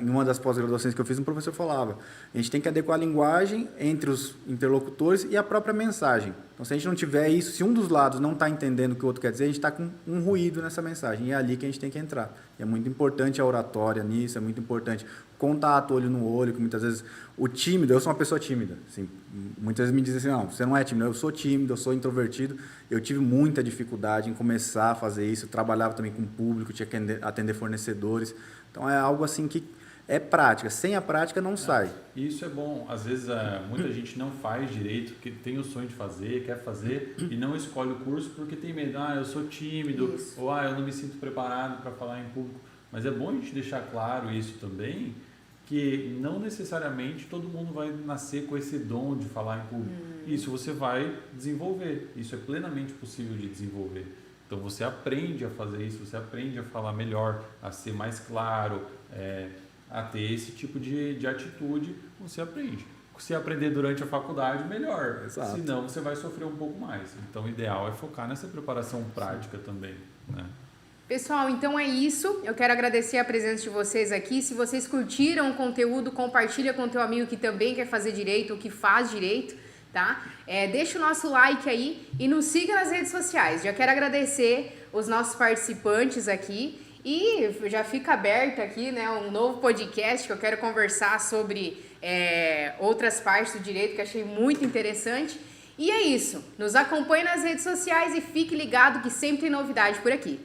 em uma das pós-graduações que eu fiz, um professor falava, a gente tem que adequar a linguagem entre os interlocutores e a própria mensagem. Então, se a gente não tiver isso, se um dos lados não está entendendo o que o outro quer dizer, a gente está com um ruído nessa mensagem, e é ali que a gente tem que entrar. E é muito importante a oratória nisso, é muito importante contato, olho no olho, que muitas vezes o tímido, eu sou uma pessoa tímida, assim, muitas vezes me dizem assim, não, você não é tímido, eu sou tímido, eu sou introvertido, eu tive muita dificuldade em começar a fazer isso, eu trabalhava também com o público, tinha que atender fornecedores, então é algo assim que é prática, sem a prática não sai. Isso é bom, às vezes muita gente não faz direito, porque tem o sonho de fazer, quer fazer e não escolhe o curso porque tem medo, eu sou tímido, ou eu não me sinto preparado para falar em público, mas é bom a gente deixar claro isso também, que não necessariamente todo mundo vai nascer com esse dom de falar em público. Isso você vai desenvolver, isso é plenamente possível de desenvolver. Então você aprende a fazer isso, você aprende a falar melhor, a ser mais claro, a ter esse tipo de atitude, você aprende. Se aprender durante a faculdade, melhor. Exato. Senão você vai sofrer um pouco mais. Então o ideal é focar nessa preparação prática também, né? Pessoal, então é isso. Eu quero agradecer a presença de vocês aqui. Se vocês curtiram o conteúdo, compartilha com teu amigo que também quer fazer direito ou que faz direito, tá? Deixa o nosso like aí e nos siga nas redes sociais. Já quero agradecer os nossos participantes aqui. E já fica aberto aqui, né, um novo podcast que eu quero conversar sobre outras partes do direito que achei muito interessante. E é isso. Nos acompanhe nas redes sociais e fique ligado que sempre tem novidade por aqui.